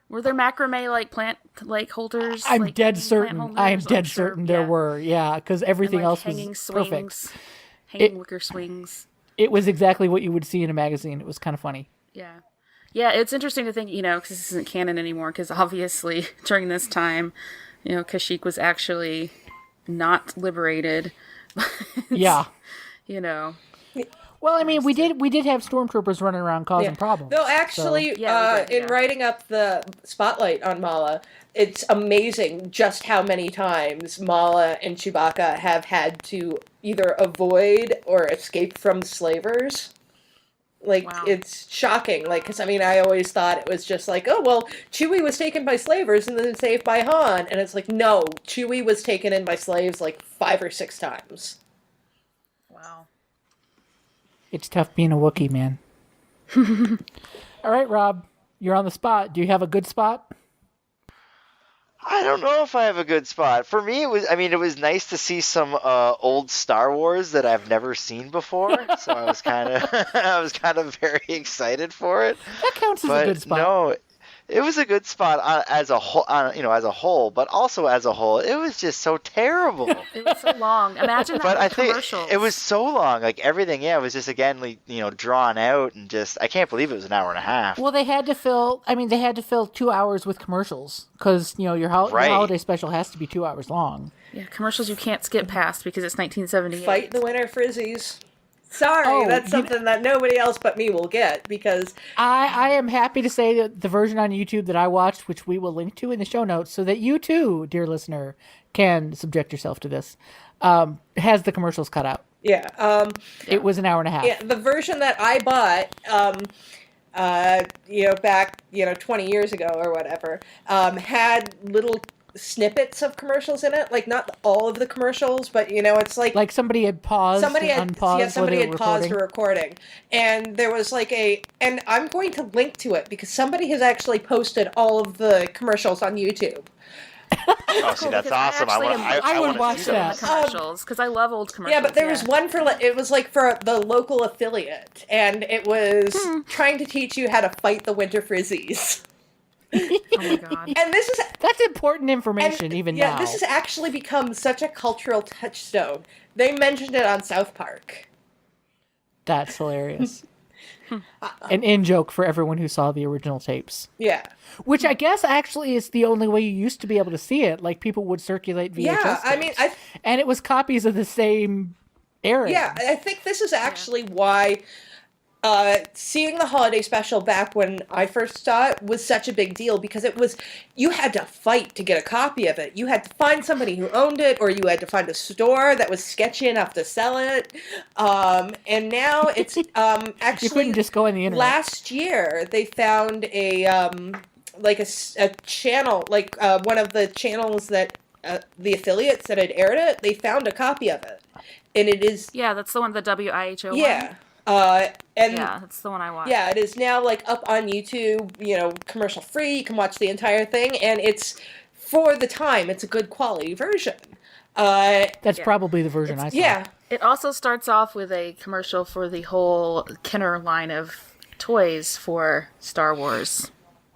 Were there macrame, like, plant, like, holders? I'm like, dead plant certain. holders? I am I'm dead sure, certain there were, yeah, because everything and, like, else hanging was swings, perfect. Hanging wicker swings. It was exactly what you would see in a magazine. It was kind of funny. Yeah. Yeah, it's interesting to think, because this isn't canon anymore, because obviously during this time, Kashyyyk was actually not liberated. Yeah. Well, I mean, we did have stormtroopers running around causing problems. Though actually, in writing up the spotlight on Mala, it's amazing just how many times Mala and Chewbacca have had to either avoid or escape from slavers. Like, wow. It's shocking. Like, because, I mean, I always thought it was just like, oh, well, Chewie was taken by slavers and then saved by Han. And it's like, no, Chewie was taken in by slaves like 5 or 6 times. Wow. It's tough being a Wookiee, man. All right, Rob, you're on the spot. Do you have a good spot? I don't know if I have a good spot. For me, it was nice to see some old Star Wars that I've never seen before. So I was kind of very excited for it. That counts as a good spot. No, it was a good spot as a whole, but also as a whole, it was just so terrible. It was so long. Imagine that But I think commercials. it was so long. Like everything, it was just again, drawn out and just. I can't believe it was an hour and a half. Well, they had to fill 2 hours with commercials because your holiday special has to be 2 hours long. Yeah, commercials you can't skip past because it's 1978. Fight the winter frizzies. Sorry, that's something that nobody else but me will get because... I am happy to say that the version on YouTube that I watched, which we will link to in the show notes, so that you too, dear listener, can subject yourself to this, has the commercials cut out. Yeah. It was an hour and a half. Yeah, the version that I bought, back, 20 years ago or whatever, had little snippets of commercials in it, like not all of the commercials, but it's like somebody had paused somebody had unpaused paused a recording, and there was and I'm going to link to it because somebody has actually posted all of the commercials on YouTube. Oh, see, that's awesome. I would watch that. Commercials, because I love old commercials. Yeah, but there was one for for the local affiliate, and it was trying to teach you how to fight the winter frizzies. Oh my god. And that's important information even now. Yeah, this has actually become such a cultural touchstone. They mentioned it on South Park. That's hilarious. An in-joke for everyone who saw the original tapes. Yeah. Which I guess actually is the only way you used to be able to see it. Like, people would circulate VHS Yeah, I tapes. mean, and it was copies of the same era. Yeah, I think this is actually why seeing the holiday special back when I first saw it was such a big deal, because you had to fight to get a copy of it. You had to find somebody who owned it, or you had to find a store that was sketchy enough to sell it. And now it's actually... You couldn't just go on the internet. Last year, they found a channel, one of the channels that the affiliates that had aired it, they found a copy of it. And it is... Yeah, that's the one, the WIHO one. Yeah. Yeah, that's the one I watched. Yeah, it is now up on YouTube, commercial free. You can watch the entire thing, and it's, for the time, it's a good quality version. That's probably the version I saw. Yeah. It also starts off with a commercial for the whole Kenner line of toys for Star Wars.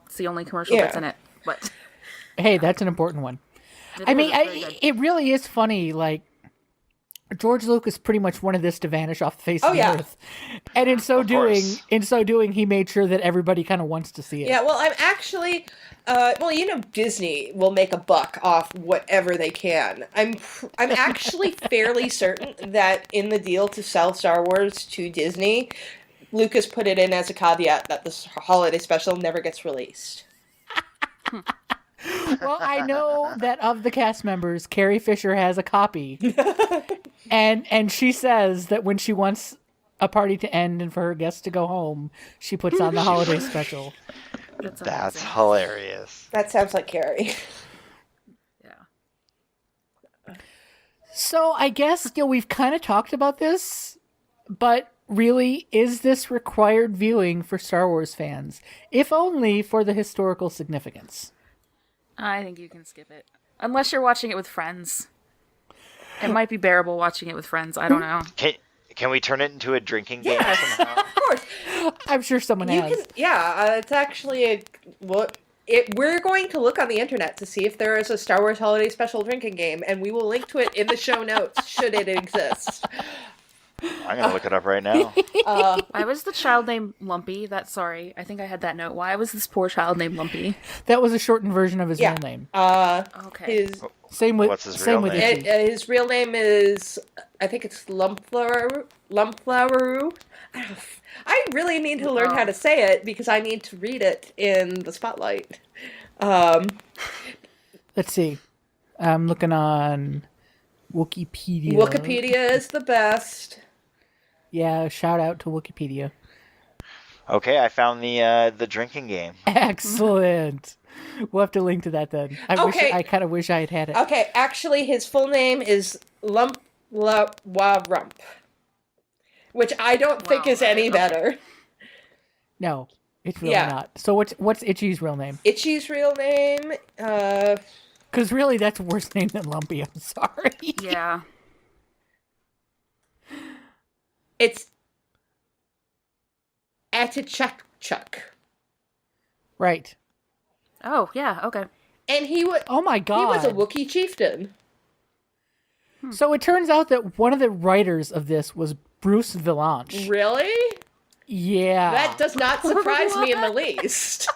It's the only commercial that's in it. But hey, that's an important one. It really is funny, George Lucas pretty much wanted this to vanish off the face of the earth. And in so doing, he made sure that everybody kind of wants to see it. Yeah, well, I'm actually, Disney will make a buck off whatever they can. I'm actually fairly certain that in the deal to sell Star Wars to Disney, Lucas put it in as a caveat that this holiday special never gets released. Well, I know that of the cast members, Carrie Fisher has a copy. And she says that when she wants a party to end and for her guests to go home, she puts on the holiday special. That's hilarious. That sounds like Carrie. yeah. So I guess, we've kind of talked about this, but really, is this required viewing for Star Wars fans? If only for the historical significance. I think you can skip it. Unless you're watching it with friends. It might be bearable watching it with friends. I don't know. Can we turn it into a drinking game Yes, somehow? of course. I'm sure someone has. It's actually we're going to look on the internet to see if there is a Star Wars Holiday Special drinking game, and we will link to it in the show notes should it exist. I'm going to look it up right now. Why was the child named Lumpy? I think I had that note. Why was this poor child named Lumpy? That was a shortened version of his real name. Okay. What's his real name? His real name is, I think it's Lumpflower. I really need to learn how to say it because I need to read it in the spotlight. Let's see. I'm looking on Wikipedia. Wikipedia is the best. Yeah, shout out to Wikipedia. Okay, I found the drinking game. Excellent. We'll have to link to that then. I kind of wish I had it. Okay, actually, his full name is Lump, which I don't think is any better. No, it's really not. So what's Itchy's real name? Itchy's real name, because really that's a worse name than Lumpy. I'm sorry. Yeah. It's Atichuk. Right. Oh, yeah, okay. And he was. Oh my god. He was a Wookiee chieftain. So it turns out that one of the writers of this was Bruce Vilanch. Really? Yeah. That does not surprise me in the least.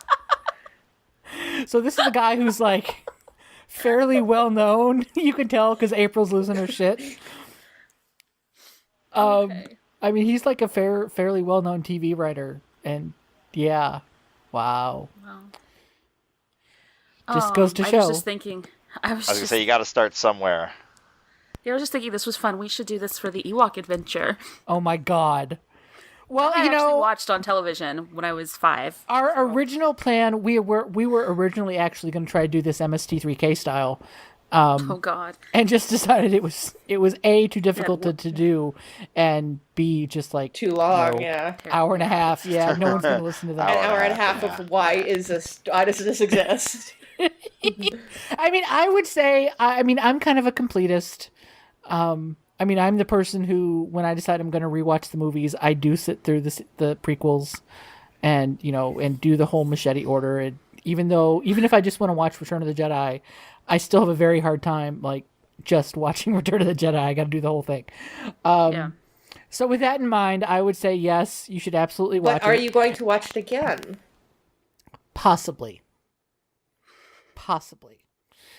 So this is a guy who's like fairly well known. You can tell because April's losing her shit. Okay. I mean, he's like a fairly well known TV writer, and yeah, wow. Just goes to show. I was just thinking. I was going to say, you got to start somewhere. Yeah, I was just thinking this was fun. We should do this for the Ewok adventure. Oh my god. Well, I actually watched on television when I was 5. Our original plan, we were originally actually going to try to do this MST3K style. Oh god. And just decided it was A, too difficult to do, and B, just like too long, yeah. Hour and a half, yeah. No one's going to listen to that. An hour and a half of why does this exist? I mean, I would say, I'm kind of a completist. I'm the person who, when I decide I'm going to rewatch the movies, I do sit through the prequels and, and do the whole machete order. And even if I just want to watch Return of the Jedi, I still have a very hard time, like, just watching Return of the Jedi. I got to do the whole thing. So with that in mind, I would say, yes, you should absolutely watch it. But are you going to watch it again? Possibly.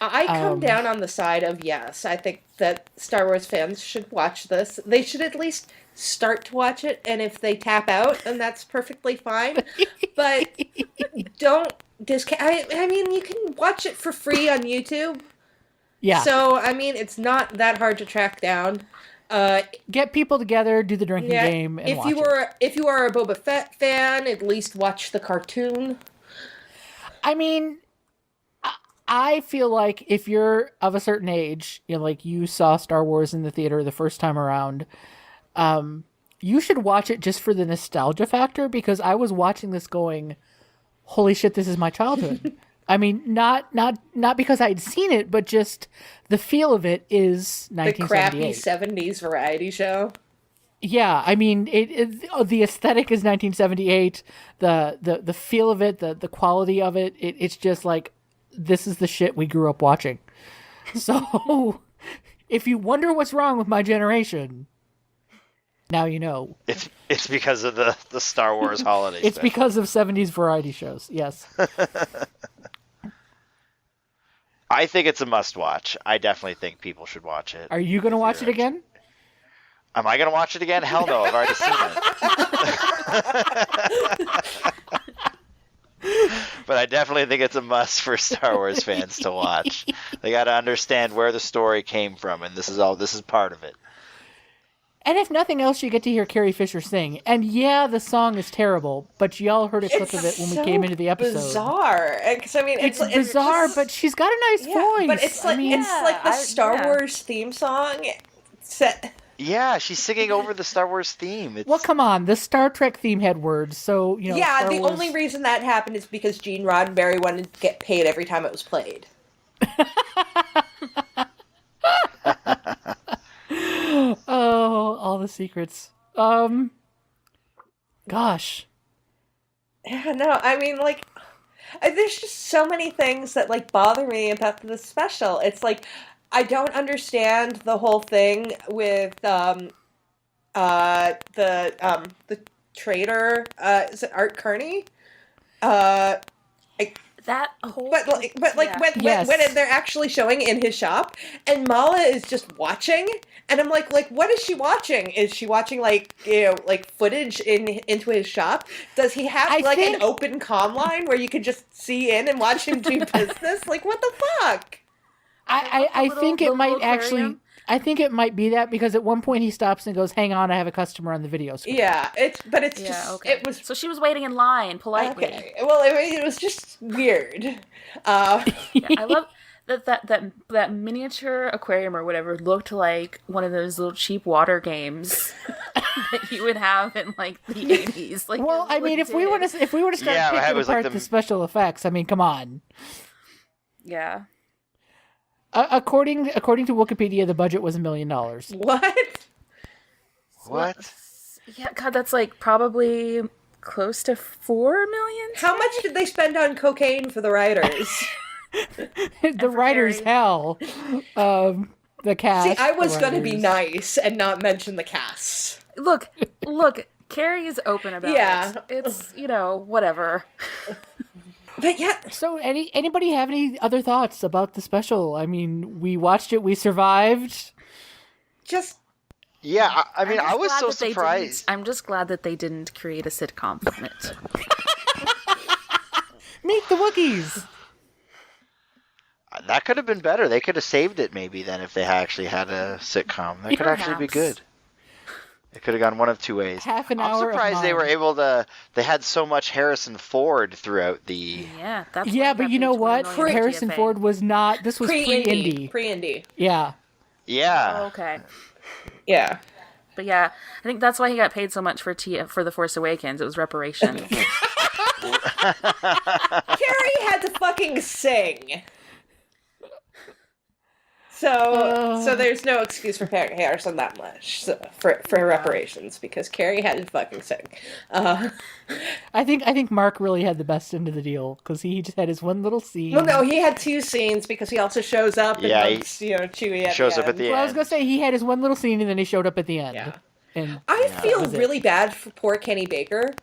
I come down on the side of yes. I think that Star Wars fans should watch this. They should at least start to watch it, and if they tap out, then that's perfectly fine. But don't discount. I mean, you can watch it for free on YouTube. Yeah. So, I mean, it's not that hard to track down. Get people together, do the drinking game, and watch it. If you are a Boba Fett fan, at least watch the cartoon. I mean, I feel like if you're of a certain age, like you saw Star Wars in the theater the first time around, you should watch it just for the nostalgia factor, because I was watching this going, holy shit, this is my childhood. I mean, not because I'd seen it, but just the feel of it is 1978. The crappy 70s variety show. Yeah, I mean, the aesthetic is 1978. The feel of it, the quality of it, it's just like, this is the shit we grew up watching. So, if you wonder what's wrong with my generation, now you know. It's because of the Star Wars holiday It's special. because of 70s variety shows, yes. I think it's a must-watch. I definitely think people should watch it. Are you going to watch it again? Am I going to watch it again? Hell no, I've already seen it. But I definitely think it's a must for Star Wars fans to watch. They got to understand where the story came from, and this is part of it. And if nothing else, you get to hear Carrie Fisher sing. And yeah, the song is terrible, but y'all heard a clip of it when we came into the episode. Bizarre. Because I mean, it's bizarre, but she's got a nice voice. But it's like the Star Wars theme song set Yeah, she's singing over the Star Wars theme. It's... Well, come on. The Star Trek theme had words, so, you know. Yeah, Star the Wars... only reason that happened is because Gene Roddenberry wanted to get paid every time it was played. Oh, all the secrets. Gosh. Yeah, no, I mean, like, there's just so many things that, like, bother me about the special. It's like, I don't understand the whole thing with, the traitor, is it Art Carney? That whole... But yeah. when they're actually showing in his shop, and Mala is just watching, and I'm like, what is she watching? Is she watching, like, you know, like, footage into his shop? Does he have, an open comm line where you can just see in and watch him do business? Like, what the fuck? I think it might actually... I think it might be that, because at one point he stops and goes, "Hang on, I have a customer on the video screen." Yeah, it was... So she was waiting in line politely. Okay. Well, I mean, it was just weird. Yeah, I love that miniature aquarium or whatever looked like one of those little cheap water games that you would have in, like, the 80s. Like, well, I mean, if we want to start picking apart the special effects, I mean, come on. Yeah. According to Wikipedia, the budget was $1 million. What? Yeah, God, that's like probably close to $4 million. How much did they spend on cocaine for the writers? The writers, hell. The cast. See, I was going to be nice and not mention the cast. Look, Carrie is open about it. It's, you know, whatever. But yeah. So, anybody have any other thoughts about the special? I mean, we watched it, we survived. Just... Yeah, I mean, I was so surprised. I'm just glad that they didn't create a sitcom from it. Meet the Wookiees! That could have been better. They could have saved it maybe then if they actually had a sitcom. That could actually be good. It could have gone one of two ways. Half an I'm hour. surprised they were able to. They had so much Harrison Ford throughout the. Yeah, that's. Yeah, but you know what? Harrison Ford was not. This was pre-indie. Pre-indie. Yeah. Yeah. Oh, okay. Yeah. But yeah, I think that's why he got paid so much for The Force Awakens. It was reparation. Carrie had to fucking sing. So there's no excuse for paying Harrison that much for reparations, because Carrie had to fucking sing. I think Mark really had the best end of the deal, because he just had his one little scene. Well, no, he had two scenes, because he also shows up and looks, Chewie at shows the up at the end. Well, I was gonna say he had his one little scene and then he showed up at the end. Yeah. And I feel really bad for poor Kenny Baker,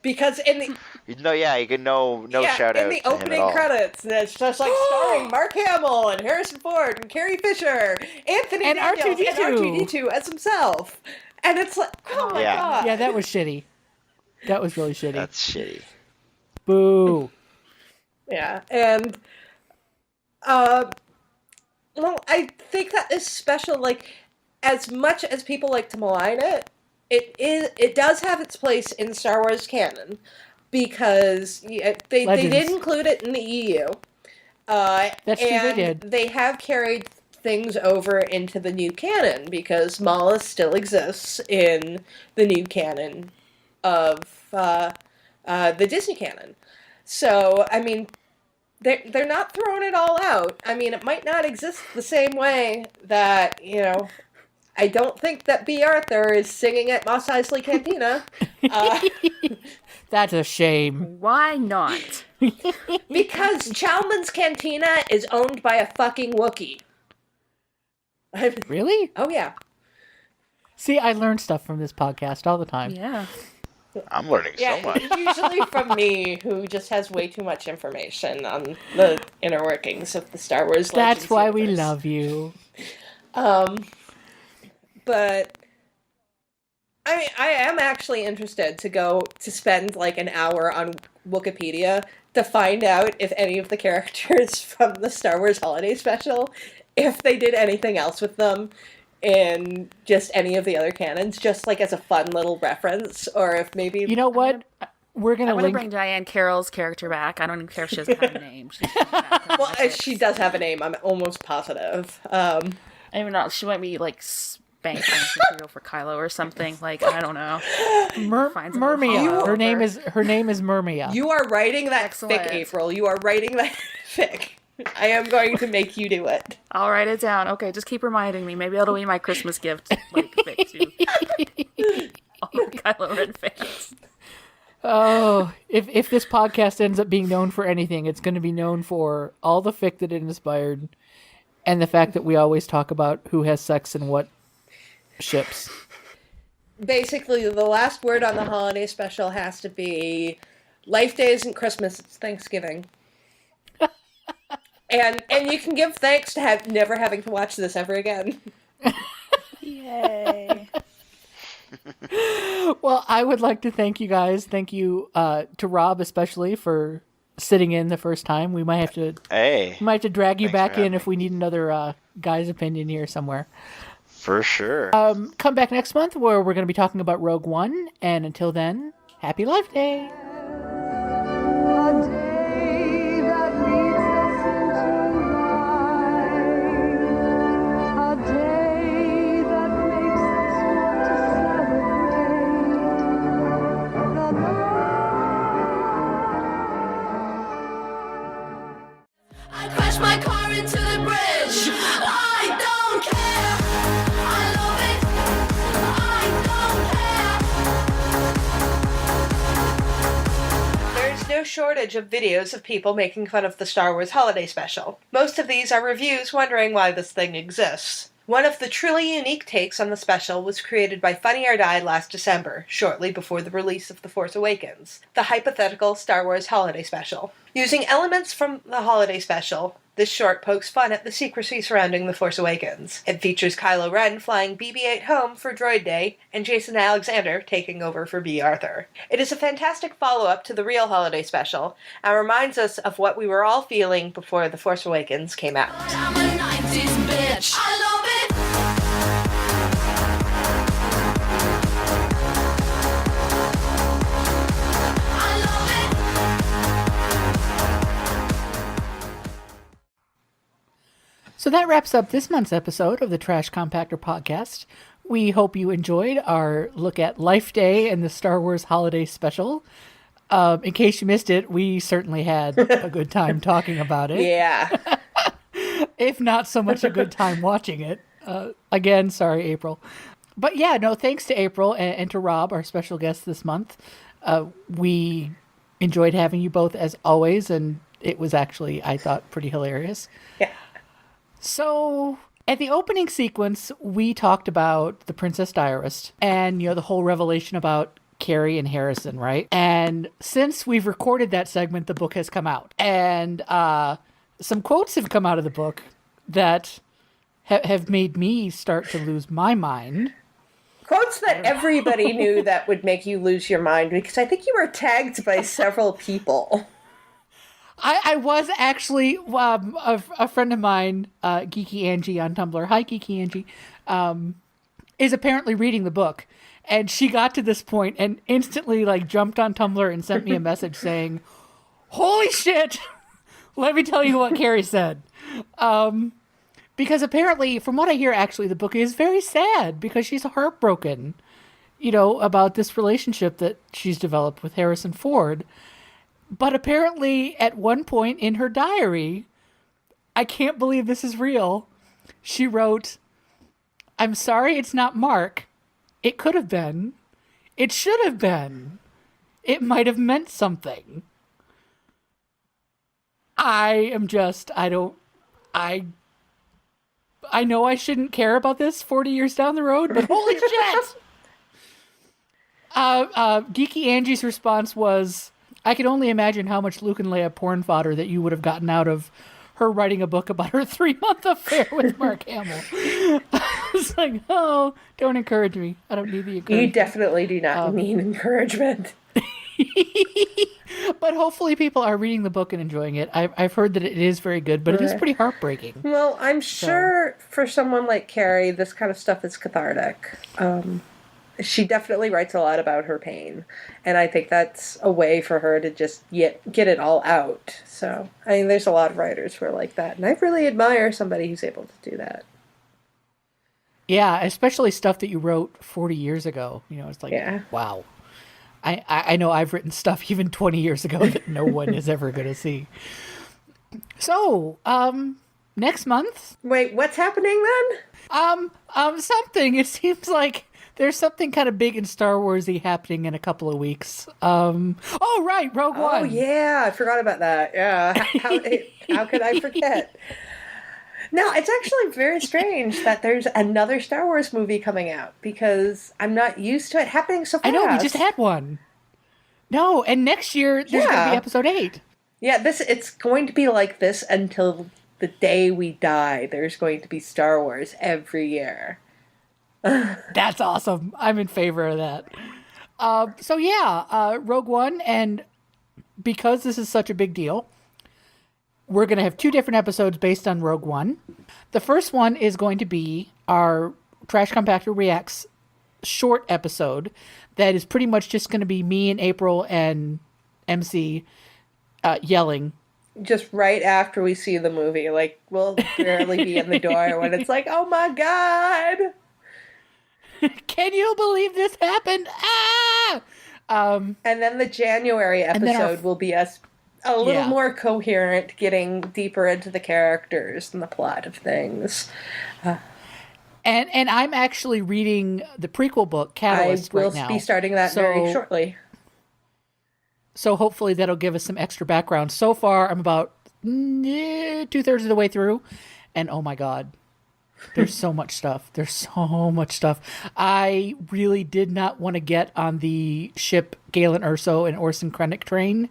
because in the you get no shout out in the opening credits, and it's just like starring Mark Hamill and Harrison Ford and Carrie Fisher, Anthony and Daniels, R2-D2. and R2-D2 as himself, and it's like, oh my god, yeah, that was shitty. That was really shitty. That's shitty. Boo. Yeah, and well, I think that is special. Like, as much as people like to malign it, it does have its place in Star Wars canon, because they did include it in the EU. That's true, they did. They have carried things over into the new canon, because Mala still exists in the new canon of the Disney canon. So, I mean, they're not throwing it all out. I mean, it might not exist the same way that, I don't think that B. Arthur is singing at Mos Eisley Cantina. That's a shame. Why not? Because Chalmun's Cantina is owned by a fucking Wookiee. Really? Oh, yeah. See, I learn stuff from this podcast all the time. Yeah. I'm learning so much. Usually from me, who just has way too much information on the inner workings of the Star Wars Legends That's why universe. we love you. But I mean, I am actually interested to spend like an hour on Wikipedia to find out if any of the characters from the Star Wars Holiday Special, if they did anything else with them in just any of the other canons, just like as a fun little reference, or if maybe... You know what? We're going to link... bring Diane Carroll's character back. I don't even care if she doesn't have a name. Well, she does have a name, I'm almost positive. I don't even know. She might be like bank material for Kylo or something. Like, I don't know. Murmia. Her name is Murmia. You are writing that Excellent. fic, April. You are writing that fic. I am going to make you do it. I'll write it down. Okay, just keep reminding me. Maybe that'll be my Christmas gift, like, fic to all the Kylo Ren fans. Oh, if this podcast ends up being known for anything, it's going to be known for all the fic that it inspired, and the fact that we always talk about who has sex and what ships. Basically, the last word on the holiday special has to be Life Day isn't Christmas, it's Thanksgiving. And you can give thanks to never having to watch this ever again. Yay. Well, I would like to thank you guys. Thank you to Rob especially for sitting in the first time. We might have to drag you back in if we need another guy's opinion here somewhere. For sure. Come back next month where we're going to be talking about Rogue One. And until then, happy Life Day. A day that leads us into life. A day that makes us want to celebrate the life. I crashed my car into the bridge. I don't care. I love it. I don't care. There's no shortage of videos of people making fun of the Star Wars Holiday Special. Most of these are reviews wondering why this thing exists. One of the truly unique takes on the special was created by Funny or Die last December, shortly before the release of The Force Awakens, the hypothetical Star Wars Holiday Special. Using elements from the Holiday Special, this short pokes fun at the secrecy surrounding The Force Awakens. It features Kylo Ren flying BB-8 home for Droid Day, and Jason Alexander taking over for B. Arthur. It is a fantastic follow-up to the real Holiday Special, and reminds us of what we were all feeling before The Force Awakens came out. I'm a 90s bitch. I love it. I love it. So that wraps up this month's episode of the Trash Compactor podcast. We hope you enjoyed our look at Life Day and the Star Wars Holiday Special. In case you missed it, we certainly had a good time talking about it. Yeah. If not so much a good time watching it. Again, sorry, April. But yeah, no, thanks to April and to Rob, our special guest this month. We enjoyed having you both as always, and it was actually, I thought, pretty hilarious. Yeah. So, at the opening sequence, we talked about the Princess Diarist and, the whole revelation about Carrie and Harrison, right? And since we've recorded that segment, the book has come out. And some quotes have come out of the book that have made me start to lose my mind. Quotes that everybody knew that would make you lose your mind, because I think you were tagged by several people. I was actually, a friend of mine, Geeky Angie on Tumblr, hi Geeky Angie, is apparently reading the book. And she got to this point and instantly jumped on Tumblr and sent me a message saying, holy shit, let me tell you what Carrie said. Because apparently, from what I hear, actually, the book is very sad because she's heartbroken, about this relationship that she's developed with Harrison Ford. But apparently, at one point in her diary, I can't believe this is real, she wrote, I'm sorry it's not Mark. It could have been. It should have been. It might have meant something. I know I shouldn't care about this 40 years down the road, but holy shit! Geeky Angie's response was, I can only imagine how much Luke and Leia porn fodder that you would have gotten out of her writing a book about her 3-month affair with Mark Hamill. I was like, oh, don't encourage me. I don't need the encouragement. You definitely do not need encouragement. But hopefully people are reading the book and enjoying it. I've heard that it is very good, but it is pretty heartbreaking. Well, I'm sure for someone like Carrie, this kind of stuff is cathartic. She definitely writes a lot about her pain, and I think that's a way for her to just get it all out. So, there's a lot of writers who are like that, and I really admire somebody who's able to do that. Yeah, especially stuff that you wrote 40 years ago. You know, it's like, Yeah. wow. I know I've written stuff even 20 years ago that no one is ever going to see. So, next month, Wait, what's happening then? something. It seems like there's something kind of big and Star Warsy happening in a couple of weeks. Oh, right, Rogue One. Oh yeah, I forgot about that. Yeah, how could I forget? No, it's actually very strange that there's another Star Wars movie coming out because I'm not used to it happening so fast. I know, we just had one. No, and next year there's going to Yeah. be episode 8. Yeah, it's going to be like this until the day we die. There's going to be Star Wars every year. That's awesome. I'm in favor of that. So yeah, Rogue One, and because this is such a big deal, we're going to have 2 different episodes based on Rogue One. The first one is going to be our Trash Compactor Reacts short episode that is pretty much just going to be me and April and MC yelling. Just right after we see the movie, like we'll barely be in the door when it's like, oh my god! Can you believe this happened? Ah! And then the January then episode will be us a little Yeah. more coherent, getting deeper into the characters and the plot of things. And I'm actually reading the prequel book, I Catalyst, will right now. be starting that very shortly. So hopefully that'll give us some extra background. So far, I'm about 2/3 of the way through, and oh my god, there's so much stuff. There's so much stuff. I really did not want to get on the ship Galen Erso and Orson Krennic train,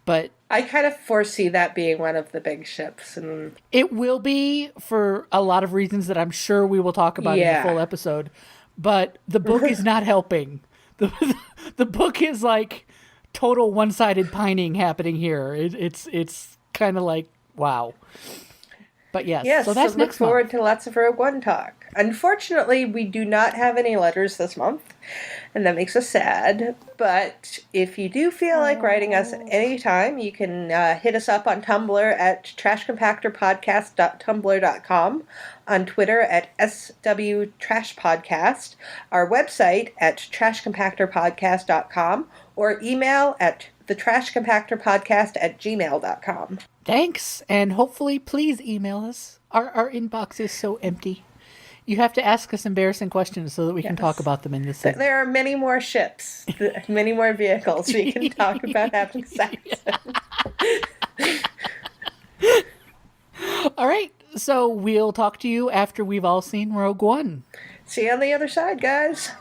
but I kind of foresee that being one of the big ships, and it will be for a lot of reasons that I'm sure we will talk about in Yeah. the full episode. But the book is not helping. The book is like total one-sided pining happening here. It's kind of like, wow. But yes, so that's look next forward month. to lots of Rogue One talk. Unfortunately, we do not have any letters this month, and that makes us sad. But if you do feel like writing us at any time, you can hit us up on Tumblr at trashcompactorpodcast.tumblr.com, on Twitter at swtrashpodcast, our website at trashcompactorpodcast.com, or email at thetrashcompactorpodcast@gmail.com. Thanks, and hopefully please email us. Our inbox is so empty. You have to ask us embarrassing questions so that we can talk about them in this segment. There are many more ships, many more vehicles we can talk about having sex. All right, so we'll talk to you after we've all seen Rogue One. See you on the other side, guys.